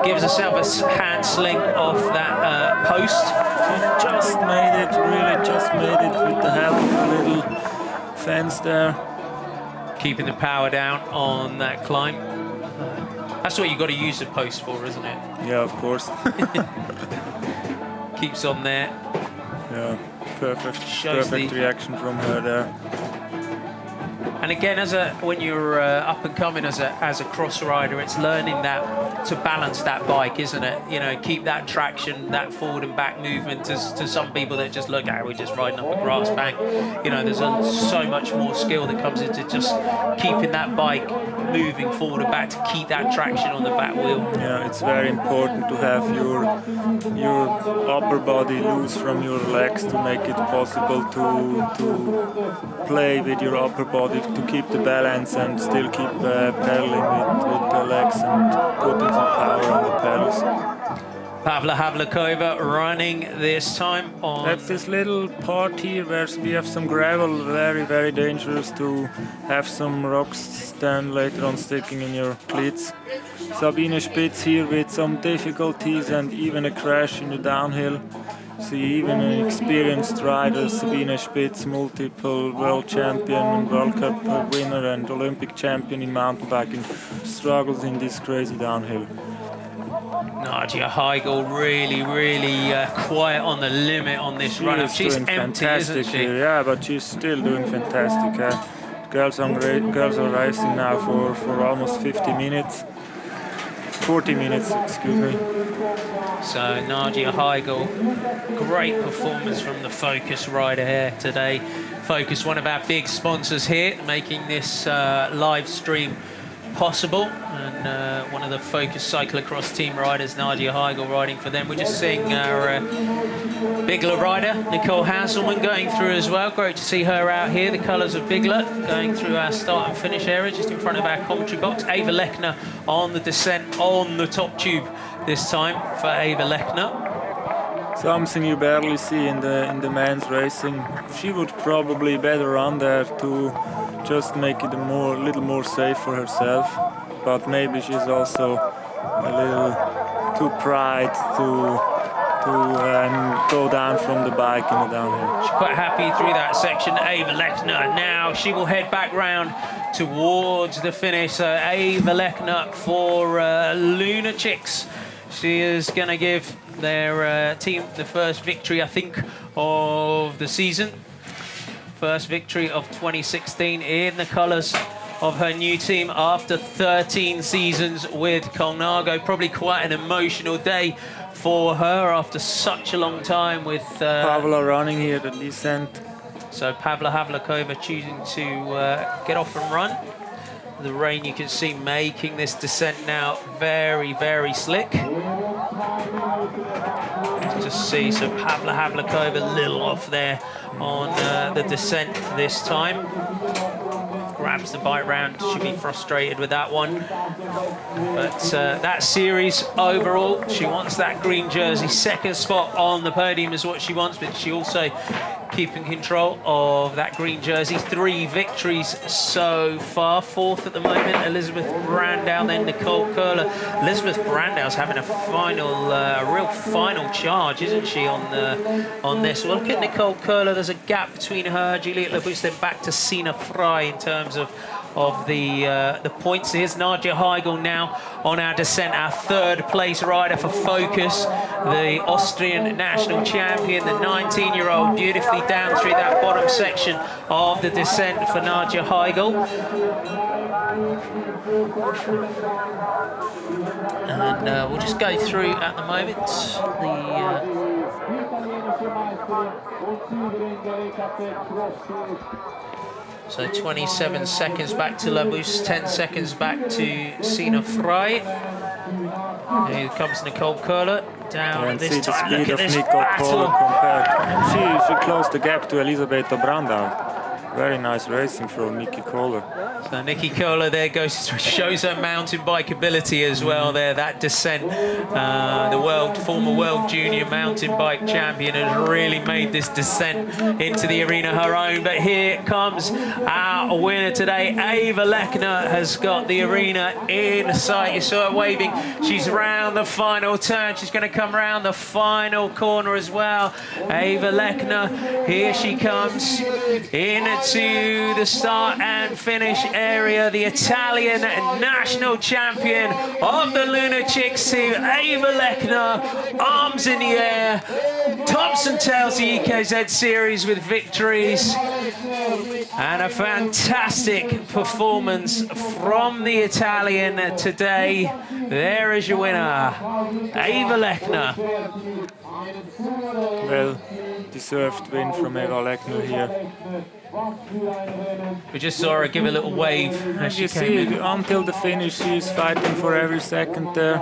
Speaker 1: Gives herself a hand sling off that post.
Speaker 2: She just made it, really just made it with the help of a little fence there.
Speaker 1: Keeping the power down on that climb. That's what you've got to use the post for, isn't it?
Speaker 2: Yeah, of course.
Speaker 1: Keeps on there.
Speaker 2: Yeah, perfect reaction from her there.
Speaker 1: And again, when you're up and coming as a cross rider, it's learning that to balance that bike, isn't it? You know, keep that traction, that forward and back movement. To some people that just look at, we're just riding up a grass bank. You know, there's so much more skill that comes into just keeping that bike moving forward and back to keep that traction on the back wheel.
Speaker 2: Yeah, it's very important to have your upper body loose from your legs to make it possible to play with your upper body to keep the balance and still keep pedaling with the legs and putting some power on the pedals.
Speaker 1: Pavla Havlikova running this time on...
Speaker 2: That's this little part here where we have some gravel, very, very dangerous to have some rocks then later on sticking in your cleats. Sabine Spitz here with some difficulties and even a crash in the downhill. See, even an experienced rider, Sabine Spitz, multiple world champion and World Cup winner and Olympic champion in mountain biking, struggles in this crazy downhill.
Speaker 1: Nadia Heigl really, really quiet on the limit on this run. She's empty, isn't she?
Speaker 2: Here. Yeah, but she's still doing fantastic. Girls are racing now for almost 50 minutes. 40 minutes, excuse me.
Speaker 1: So Nadia Heigl, great performance from the Focus rider here today. Focus, one of our big sponsors here, making this live stream possible, and one of the Focus cyclo-cross team riders, Nadia Heigl, riding for them. We're just seeing our Bigler rider, Nicole Hasselman, going through as well. Great to see her out here, the colours of Bigler, going through our start and finish area, just in front of our commentary box. Ava Lechner on the descent on the top tube this time for Ava Lechner.
Speaker 2: Something you barely see in the men's racing. She would probably better run there to just make it a little more safe for herself, but maybe she's also a little too pride to go down from the bike in the downhill.
Speaker 1: She's quite happy through that section. Ava Lechner now, she will head back round towards the finish. So Ava Lechner for Luna Chicks. She is going to give their team the first victory, I think, of the season. First victory of 2016 in the colours of her new team after 13 seasons with Colnago. Probably quite an emotional day for her after such a long time with...
Speaker 2: Pavla running here the descent.
Speaker 1: So Pavla Havlikova choosing to get off and run. The rain you can see making this descent now very, very slick. Just see, so Pavla Havlikova a little off there on the descent this time. Grabs the bike round, should be frustrated with that one. But that series overall, she wants that green jersey. Second spot on the podium is what she wants, but she also keeping control of that green jersey. 3 victories so far. 4th at the moment, Elizabeth Brandau, then Nicole Köhler. Elizabeth Brandau's having a real final charge, isn't she, on this? Well, look at Nicole Köhler. There's a gap between her, Juliette Labus, then back to Sina Frey in terms of the points. Here's Nadia Heigl now on our descent, our 3rd place rider for Focus, the Austrian national champion, the 19-year-old, beautifully down through that bottom section of the descent for Nadia Heigl. And we'll just go through at the moment So 27 seconds back to Labus, 10 seconds back to Sina Frey. Here comes Nicole Köhler down this time. Look at this battle.
Speaker 2: She closed the gap to Elisabeth Brandau. Very nice racing from Nikki Köhler.
Speaker 1: So Nikki Köhler there shows her mountain bike ability as well there, that descent. The former world junior mountain bike champion has really made this descent into the arena her own. But here comes our winner today. Ava Lechner has got the arena in sight. You saw her waving. She's round the final turn. She's going to come round the final corner as well. Ava Lechner, here she comes into the start and finish area. The Italian national champion of the Luna Chicks team, Ava Lechner, arms in the air. Thompson tails the EKZ series with victories. And a fantastic performance from the Italian today. There is your winner, Ava Lechner.
Speaker 2: Well deserved win from Ava Lechner here.
Speaker 1: We just saw her give a little wave as she came in.
Speaker 2: Until the finish, she's fighting for every second there.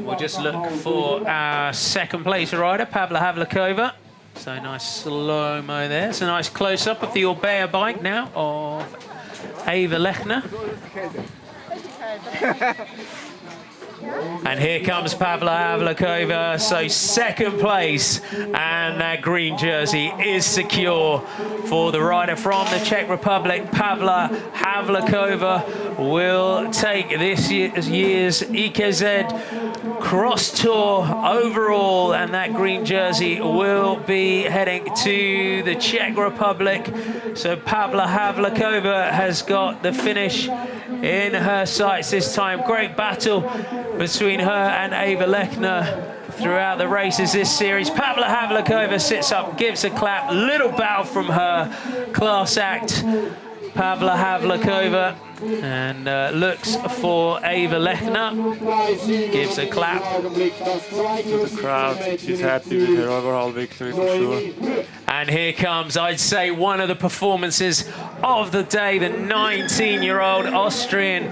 Speaker 1: We'll just look for our 2nd place rider, Pavla Havlikova. So nice slow-mo there. It's a nice close-up of the Orbea bike now of Eva Lechner. And here comes Pavla Havlakova, so second place, and that green jersey is secure for the rider from the Czech Republic. Pavla Havlakova will take this year's EKZ Cross Tour overall, and that green jersey will be heading to the Czech Republic. So Pavla Havlakova has got the finish in her sights this time. Great battle between her and Eva Lechner throughout the races this series. Pavla Havlakova sits up, gives a clap, little bow from her class act, Pavla Havlakova, and looks for Eva Lechner, gives a clap.
Speaker 2: To the crowd, she's happy with her overall victory for sure.
Speaker 1: And here comes, I'd say, one of the performances of the day, the 19-year-old Austrian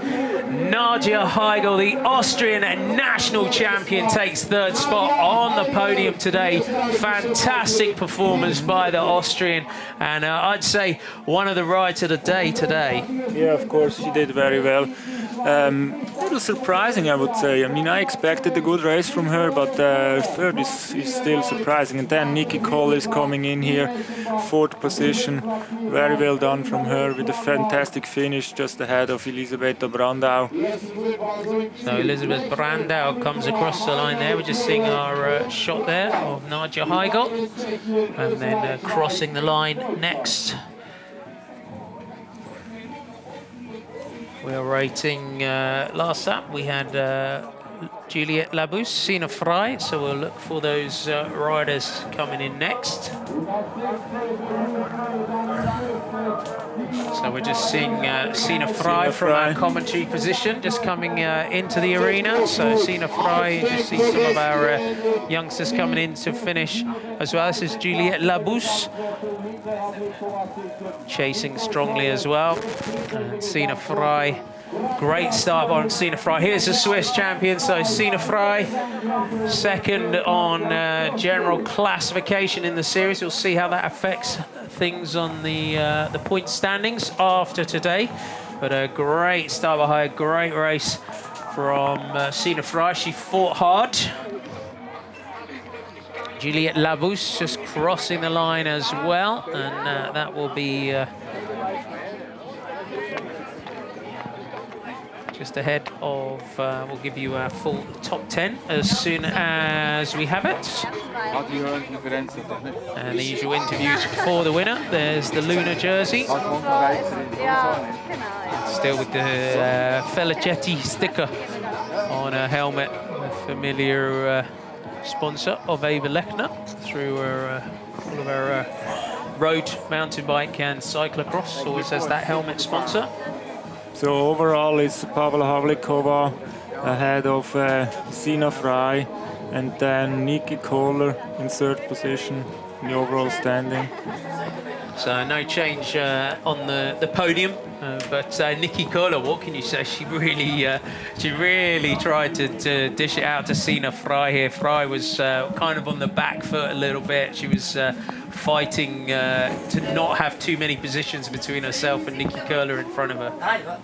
Speaker 1: Nadia Heigl, the Austrian national champion, takes third spot on the podium today. Fantastic performance by the Austrian, and I'd say one of the rides of the day today.
Speaker 2: Yeah, of course, she did very well. A little surprising, I would say. I mean, I expected a good race from her, but third is still surprising. And then Nikki Cole is coming in here, fourth position. Very well done from her with a fantastic finish just ahead of Elisabetta Brandau.
Speaker 1: So Elisabeth Brandau comes across the line there. We're just seeing our shot there of Nadia Heigl. And then crossing the line next. We are rating last up. We had Juliette Labous, Sina Frey, so we'll look for those riders coming in next. So we're just seeing Sina Frey from our commentary position, just coming into the arena. So Sina Frey, just see some of our youngsters coming in to finish as well. This is Juliette Labous, chasing strongly as well. And Sina Frey, great start on Sina Frey. Here's the Swiss champion, so Sina Frey, second on general classification in the series. We'll see how that affects things on the point standings after today. But a great start by her, great race from Sina Frey. She fought hard. Juliette Labous just crossing the line as well, and that will be just ahead of, we'll give you our full top 10 as soon as we have it. And the usual interviews for the winner. There's the Luna jersey. Still with the Felicetti sticker on her helmet, a familiar sponsor of Eva Lechner through her, all of her road, mountain bike and cyclo-cross. Always has that helmet sponsor.
Speaker 2: So overall it's Pavla Havlakova ahead of Sina Frey, and then Nikki Kohler in third position in the overall standing.
Speaker 1: So no change on the podium, but Nikki Kohler, what can you say? She really tried to dish it out to Sina Frey here. Frey was kind of on the back foot a little bit. She was fighting to not have too many positions between herself and Nikki Kohler in front of her.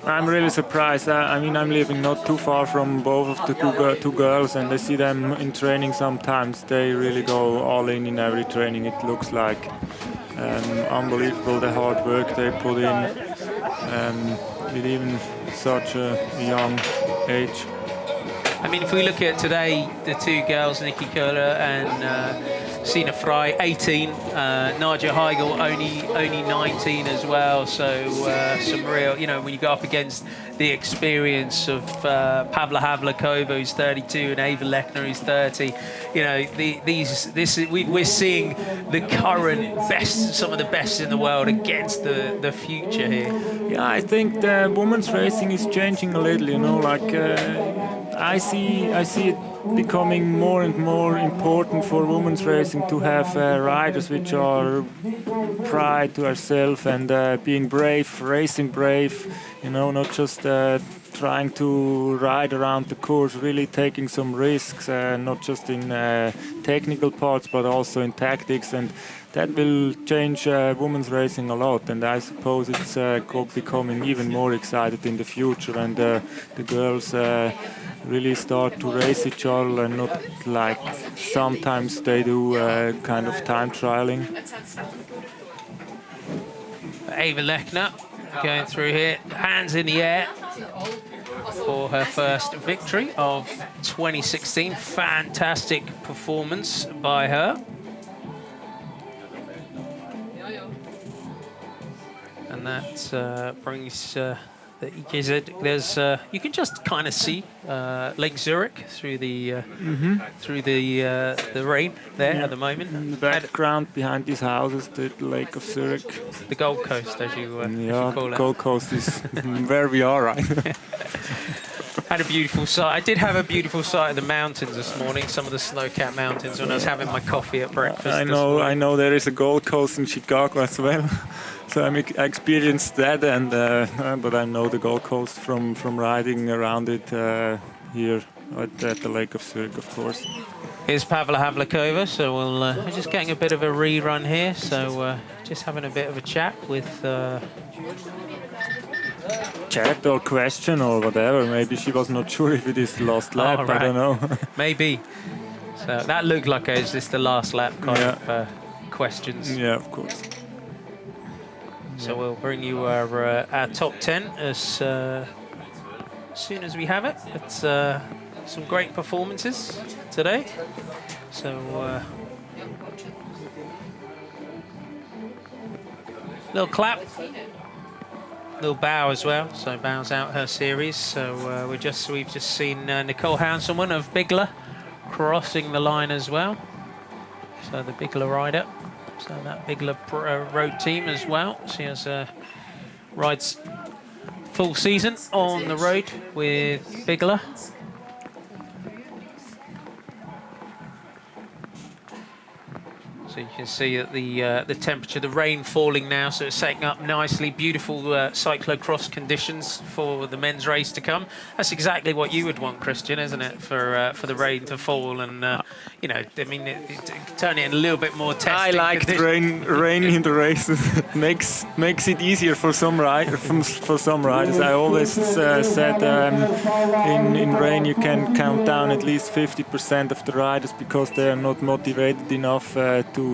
Speaker 2: I'm really surprised. I mean, I'm living not too far from both of the two girls, and I see them in training sometimes. They really go all in every training, it looks like. Unbelievable the hard work they put in with even such a young age.
Speaker 1: I mean, if we look at today, the two girls, Nikki Kohler and Sina Frey, 18, Nadia Heigl only 19 as well. So some real, you know, when you go up against the experience of Pavla Havlakova, who's 32, and Eva Lechner, who's 30, you know, we're seeing the current best, some of the best in the world against the future here.
Speaker 2: Yeah, I think the women's racing is changing a little. You know, like I see it becoming more and more important for women's racing to have riders which are pride to herself and being brave, racing brave, you know, not just trying to ride around the course, really taking some risks, not just in technical parts but also in tactics, and that will change women's racing a lot, and I suppose it's becoming even more excited in the future, and the girls really start to race each other and not like sometimes they do kind of time trialing.
Speaker 1: Ava Lechner going through here, hands in the air for her first victory of 2016. Fantastic performance by her. And that brings the EKZ. There's you can just kind of see Lake Zurich through the rain there at the moment.
Speaker 2: In the background behind these houses, the Lake of Zurich.
Speaker 1: The Gold Coast, as you call it.
Speaker 2: Gold Coast is where we are, right?
Speaker 1: Had a beautiful sight. I did have a beautiful sight of the mountains this morning, some of the snow-capped mountains, when I was having my coffee at breakfast.
Speaker 2: I know there is a Gold Coast in Chicago as well. So I experienced that, and but I know the Gold Coast from riding around it here at the Lake of Zurich, of course.
Speaker 1: Here's Pavla Havlikova, so we're just getting a bit of a rerun here, so just having a bit of a chat with...
Speaker 2: Chat or question or whatever, maybe she was not sure if it is the last lap, right. I don't know.
Speaker 1: Maybe. So that looked like it was just the last lap kind of questions.
Speaker 2: Yeah, of course.
Speaker 1: So we'll bring you our top 10 as soon as we have it. It's some great performances today. So little clap, little bow as well. So bows out her series. So we've just seen Nicole Hanselman of Bigler crossing the line as well. So the Bigler rider. So that Bigler road team as well. She has rides full season on the road with Bigler. So you can see that the temperature, the rain falling now, so it's setting up nicely. Beautiful cyclo-cross conditions for the men's race to come. That's exactly what you would want, Christian, isn't it? For the rain to fall and you know, I mean, turn it in a little bit more testing.
Speaker 2: I like the rain in the races. makes it easier for some riders. I always said in rain you can count down at least 50% of the riders because they are not motivated enough to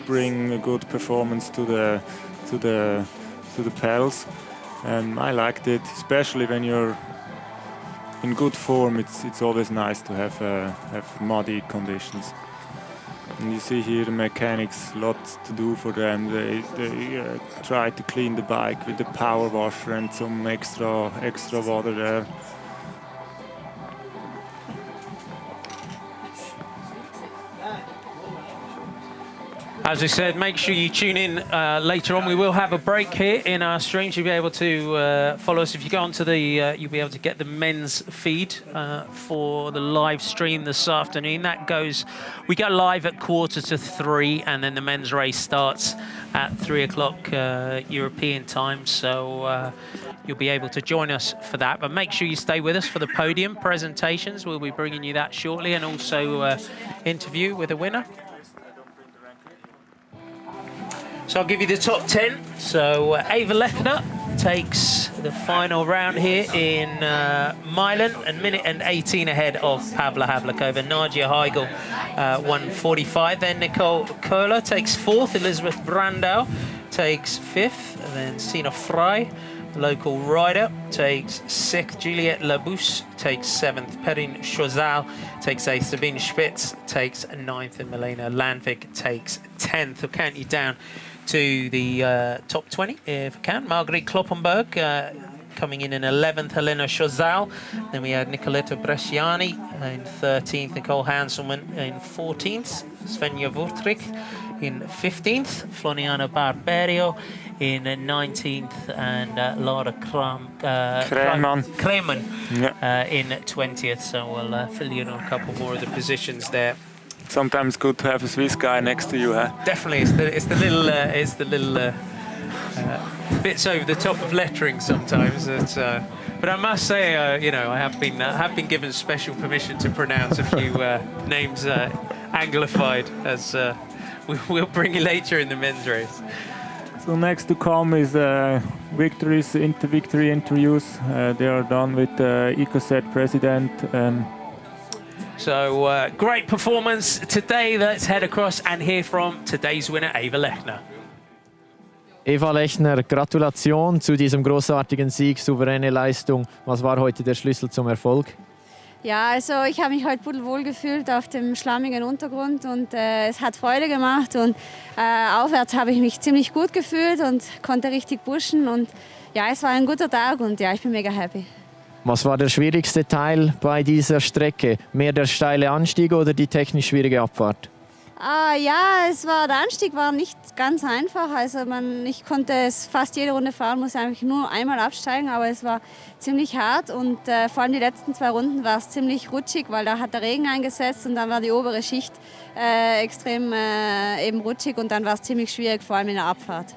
Speaker 2: bring a good performance to the pedals, and I liked it, especially when you're in good form. It's always nice to have muddy conditions. And you see here the mechanics, lots to do for them. They try to clean the bike with the power washer and some extra water there.
Speaker 1: As I said, make sure you tune in later on. We will have a break here in our streams. You'll be able to follow us. If you go onto the, you'll be able to get the men's feed for the live stream this afternoon. That goes, we go live at 2:45, and then the men's race starts at 3 o'clock European time. So you'll be able to join us for that. But make sure you stay with us for the podium presentations. We'll be bringing you that shortly, and also interview with a winner. So I'll give you the top 10. So Ava Lechner takes the final round here in Meilen, a minute and 18 ahead of Pavla Havlikova. Nadia Heigl 1:45. Then Nicole Heule takes 4th. Elizabeth Brandau takes 5th. And then Sina Frey, the local rider, takes 6th. Juliette Labousse takes 7th. Perrine Chazal takes 8th. Sabine Spitz takes 9th. And Milena Landvik takes 10th. I'll count you down to the top 20 if I can. Marguerite Kloppenberg coming in 11th, Helena Chazal. Then we had Nicoletta Bresciani in 13th, Nicole Hanselman in 14th, Svenja Wurtrich in 15th, Floriana Barberio in 19th, and Laura Kreman in 20th. So we'll fill you in on a couple more of the positions there.
Speaker 2: Sometimes good to have a Swiss guy next to you, huh?
Speaker 1: Definitely, it's the little bits over the top of lettering sometimes. But I must say, you know, I have been given special permission to pronounce a few names anglified, as we'll bring you later in the men's race.
Speaker 2: So next to come is victory interviews. They are done with the EKZ president.
Speaker 1: So great performance today. Let's head across and hear from today's winner, Eva Lechner.
Speaker 3: Eva Lechner, Gratulation zu diesem großartigen Sieg, souveräne Leistung. Was war heute der Schlüssel zum Erfolg?
Speaker 4: Ja, also ich habe mich heute pudelwohl gefühlt auf dem schlammigen Untergrund und es hat Freude gemacht und aufwärts habe ich mich ziemlich gut gefühlt und konnte richtig pushen und ja, es war ein guter Tag und ja, ich bin mega happy.
Speaker 3: Was war der schwierigste Teil bei dieser Strecke? Mehr der steile Anstieg oder die technisch schwierige Abfahrt?
Speaker 4: Ja, der Anstieg war nicht ganz einfach. Also ich konnte es fast jede Runde fahren, musste eigentlich nur einmal absteigen, aber es war ziemlich hart und vor allem die letzten 2 Runden war es ziemlich rutschig, weil da hat der Regen eingesetzt und dann war die obere Schicht extrem eben rutschig und dann war es ziemlich schwierig, vor allem in der Abfahrt.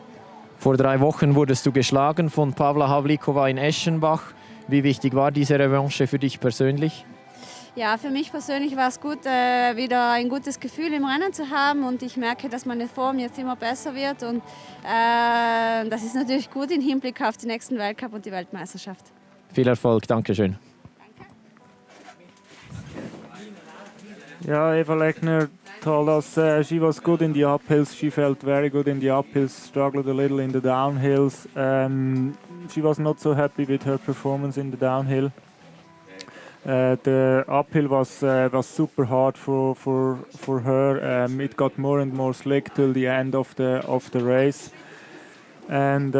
Speaker 3: Vor 3 Wochen wurdest du geschlagen von Pavla Havlíková in Eschenbach. Wie wichtig war diese Revanche für dich persönlich?
Speaker 4: Ja, für mich persönlich war es gut, wieder ein gutes Gefühl im Rennen zu haben und ich merke, dass meine Form jetzt immer besser wird und das ist natürlich gut im Hinblick auf den nächsten Weltcup und die Weltmeisterschaft.
Speaker 3: Viel Erfolg, Dankeschön.
Speaker 2: Yeah, Eva Lechner told us she was good in the uphills. She felt very good in the uphills, struggled a little in the downhills. She was not so happy with her performance in the downhill. The uphill was super hard for her. It got more and more slick till the end of the race, and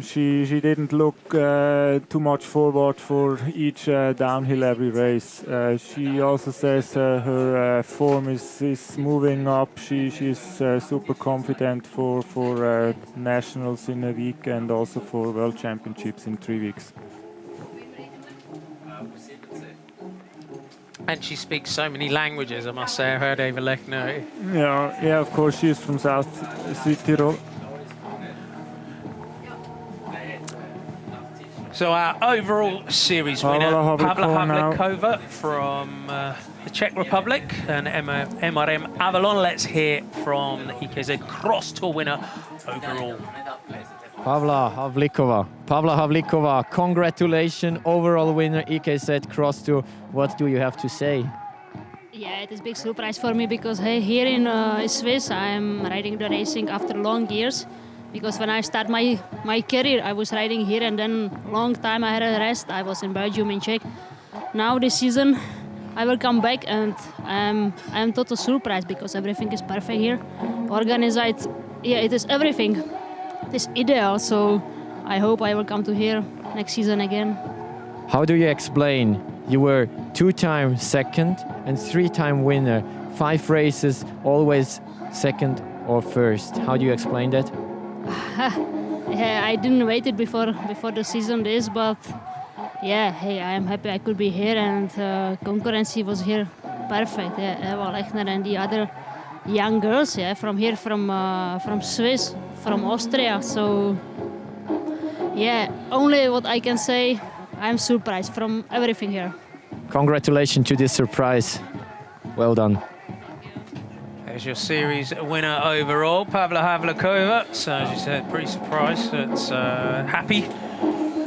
Speaker 2: she didn't look too much forward for each downhill every race. She also says her form is moving up. She's super confident for nationals in a week and also for World Championships in 3 weeks.
Speaker 1: And she speaks so many languages, I must say. I heard Eva Lechner.
Speaker 2: Yeah, of course, she's from South Südtirol.
Speaker 1: So our overall series winner, Pavla Havlíková from the Czech Republic and MRM Avalon. Let's hear from the EKZ CrossTour winner overall.
Speaker 3: Pavla Havlíková, congratulations, overall winner EKZ CrossTour. What do you have to say?
Speaker 7: Yeah, it is a big surprise for me because here in Swiss I'm riding the racing after long years. Because when I start my career, I was riding here and then long time I had a rest. I was in Belgium, in Czech. Now this season I will come back and I'm total surprised because everything is perfect here. Organized, yeah, it is everything. It is ideal, so I hope I will come to here next season again.
Speaker 3: How do you explain? You were 2-time second and 3-time winner. 5 races, always second or first. How do you explain that?
Speaker 7: Yeah, I didn't wait it before the season this, but yeah, hey, I am happy I could be here and concurrence was here perfect. Yeah, Eva Lechner and the other young girls, yeah, from here, from Swiss, from Austria. So yeah, only what I can say, I'm surprised from everything here.
Speaker 3: Congratulations to this surprise. Well done.
Speaker 1: There's your series winner overall, Pavla Havlíková. So as you said, pretty surprised. It's happy.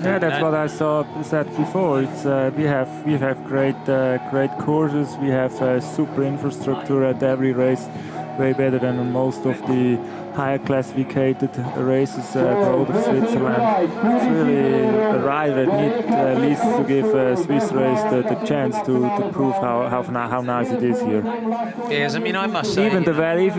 Speaker 2: Yeah, that's what I said before. It's we have great courses. We have super infrastructure at every race, way better than most of the higher classified races abroad of Switzerland. It's really a ride that needs to give Swiss race the chance to prove how nice it is here.
Speaker 1: Yes, I mean, I must say,
Speaker 2: even if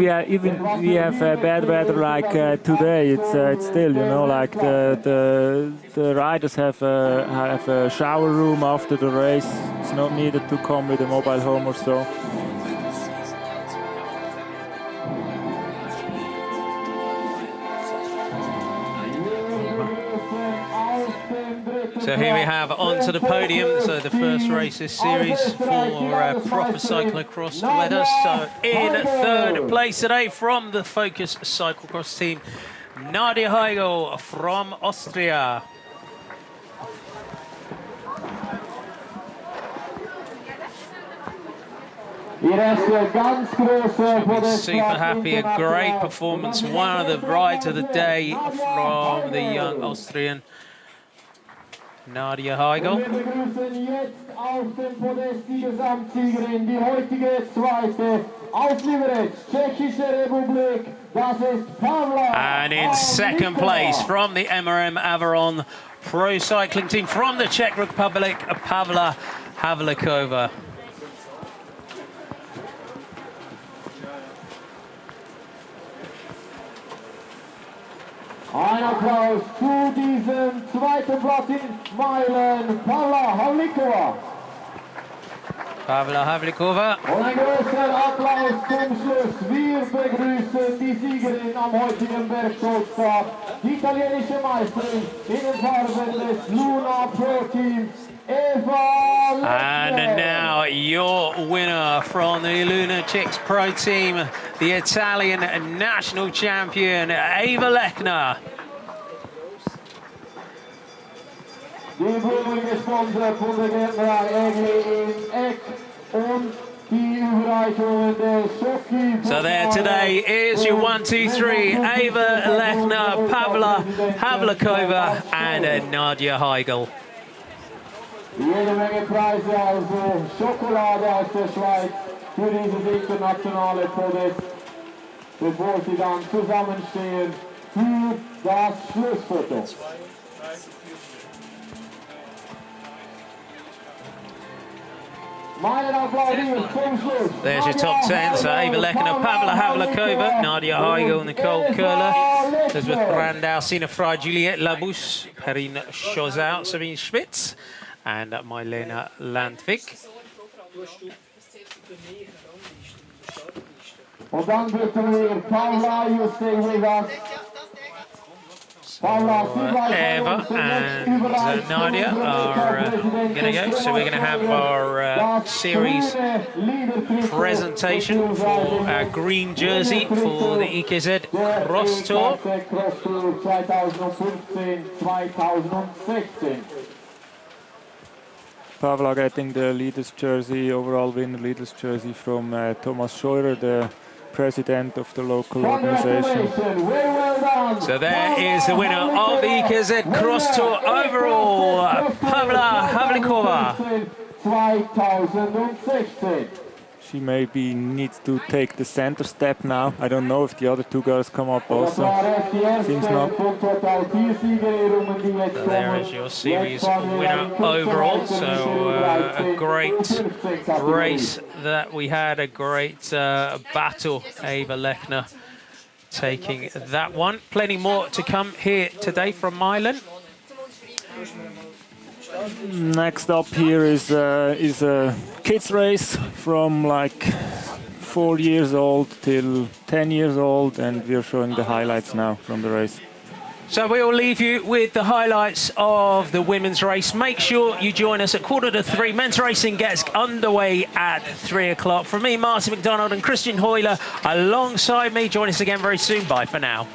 Speaker 2: we have bad weather like today, it's still, you know, like the riders have a shower room after the race. It's not needed to come with a mobile home or so.
Speaker 1: So here we have onto the podium, so the first race this series for proper cyclo-cross weather. So in third place today from the Focus cyclo-cross team, Nadia Heugel from Austria. Super happy, a great performance, one of the rides of the day from the young Austrian Nadia Heugel. And in second place from the MRM Aviron Pro Cycling Team from the Czech Republic, Pavla Havlikova.
Speaker 8: Ein Applaus zu diesem zweiten Platz in Meilen, Pavla Havlikova.
Speaker 1: Pavla Havlikova.
Speaker 8: Und ein großer Applaus zum Schluss. Wir begrüßen die Siegerin am heutigen Bergstolztag, die italienische Meisterin in den Farben des Luna Pro Teams, Eva Lechner.
Speaker 1: And now your winner from the Luna Chicks Pro Team, the Italian national champion, Eva Lechner.
Speaker 8: Die Blumen gesponsert von der Gärtnerei Egli in Eck und die Überreichungen der Schocki.
Speaker 1: So there today is your 1, 2, 3, Eva Lechner, Pavla Havlikova and Nadia Heugel.
Speaker 8: Jede Menge Preise, also Schokolade aus der Schweiz für dieses internationale Podest, bevor sie dann zusammenstehen für das Schlussfoto.
Speaker 1: There's your top 10, so Eva Lechner, Pavla Havlikova, Nadia Heugel, Nicole Köhler, Elizabeth Brandau, Sina Frey, Juliette Labousse, Perrine Chauzout, Sabine Schmitz, and Meilen Landvik.
Speaker 8: Und dann bitten wir Paula, you stay with us.
Speaker 1: Eva and Nadia are going to go. So we're going to have our series presentation for our green jersey for the EKZ CrossTour.
Speaker 2: Pavla getting the leaders jersey, overall winner leaders jersey from Thomas Scheurer, the president of the local organization.
Speaker 1: So there is the winner of the EKZ CrossTour overall, Pavla Havlikova.
Speaker 8: 2016.
Speaker 2: She maybe needs to take the center step now. I don't know if the other two girls come up also. Seems not.
Speaker 1: So there is your series winner overall. So a great race that we had, a great battle. Eva Lechner taking that one. Plenty more to come here today from Meilen.
Speaker 2: Next up here is a kids race from like 4 years old till 10 years old, and we're showing the highlights now from the race.
Speaker 1: So we will leave you with the highlights of the women's race. Make sure you join us at 2:45. Men's racing gets underway at 3 o'clock. From me, Marty MacDonald and Christian Heule alongside me. Join us again very soon. Bye for now.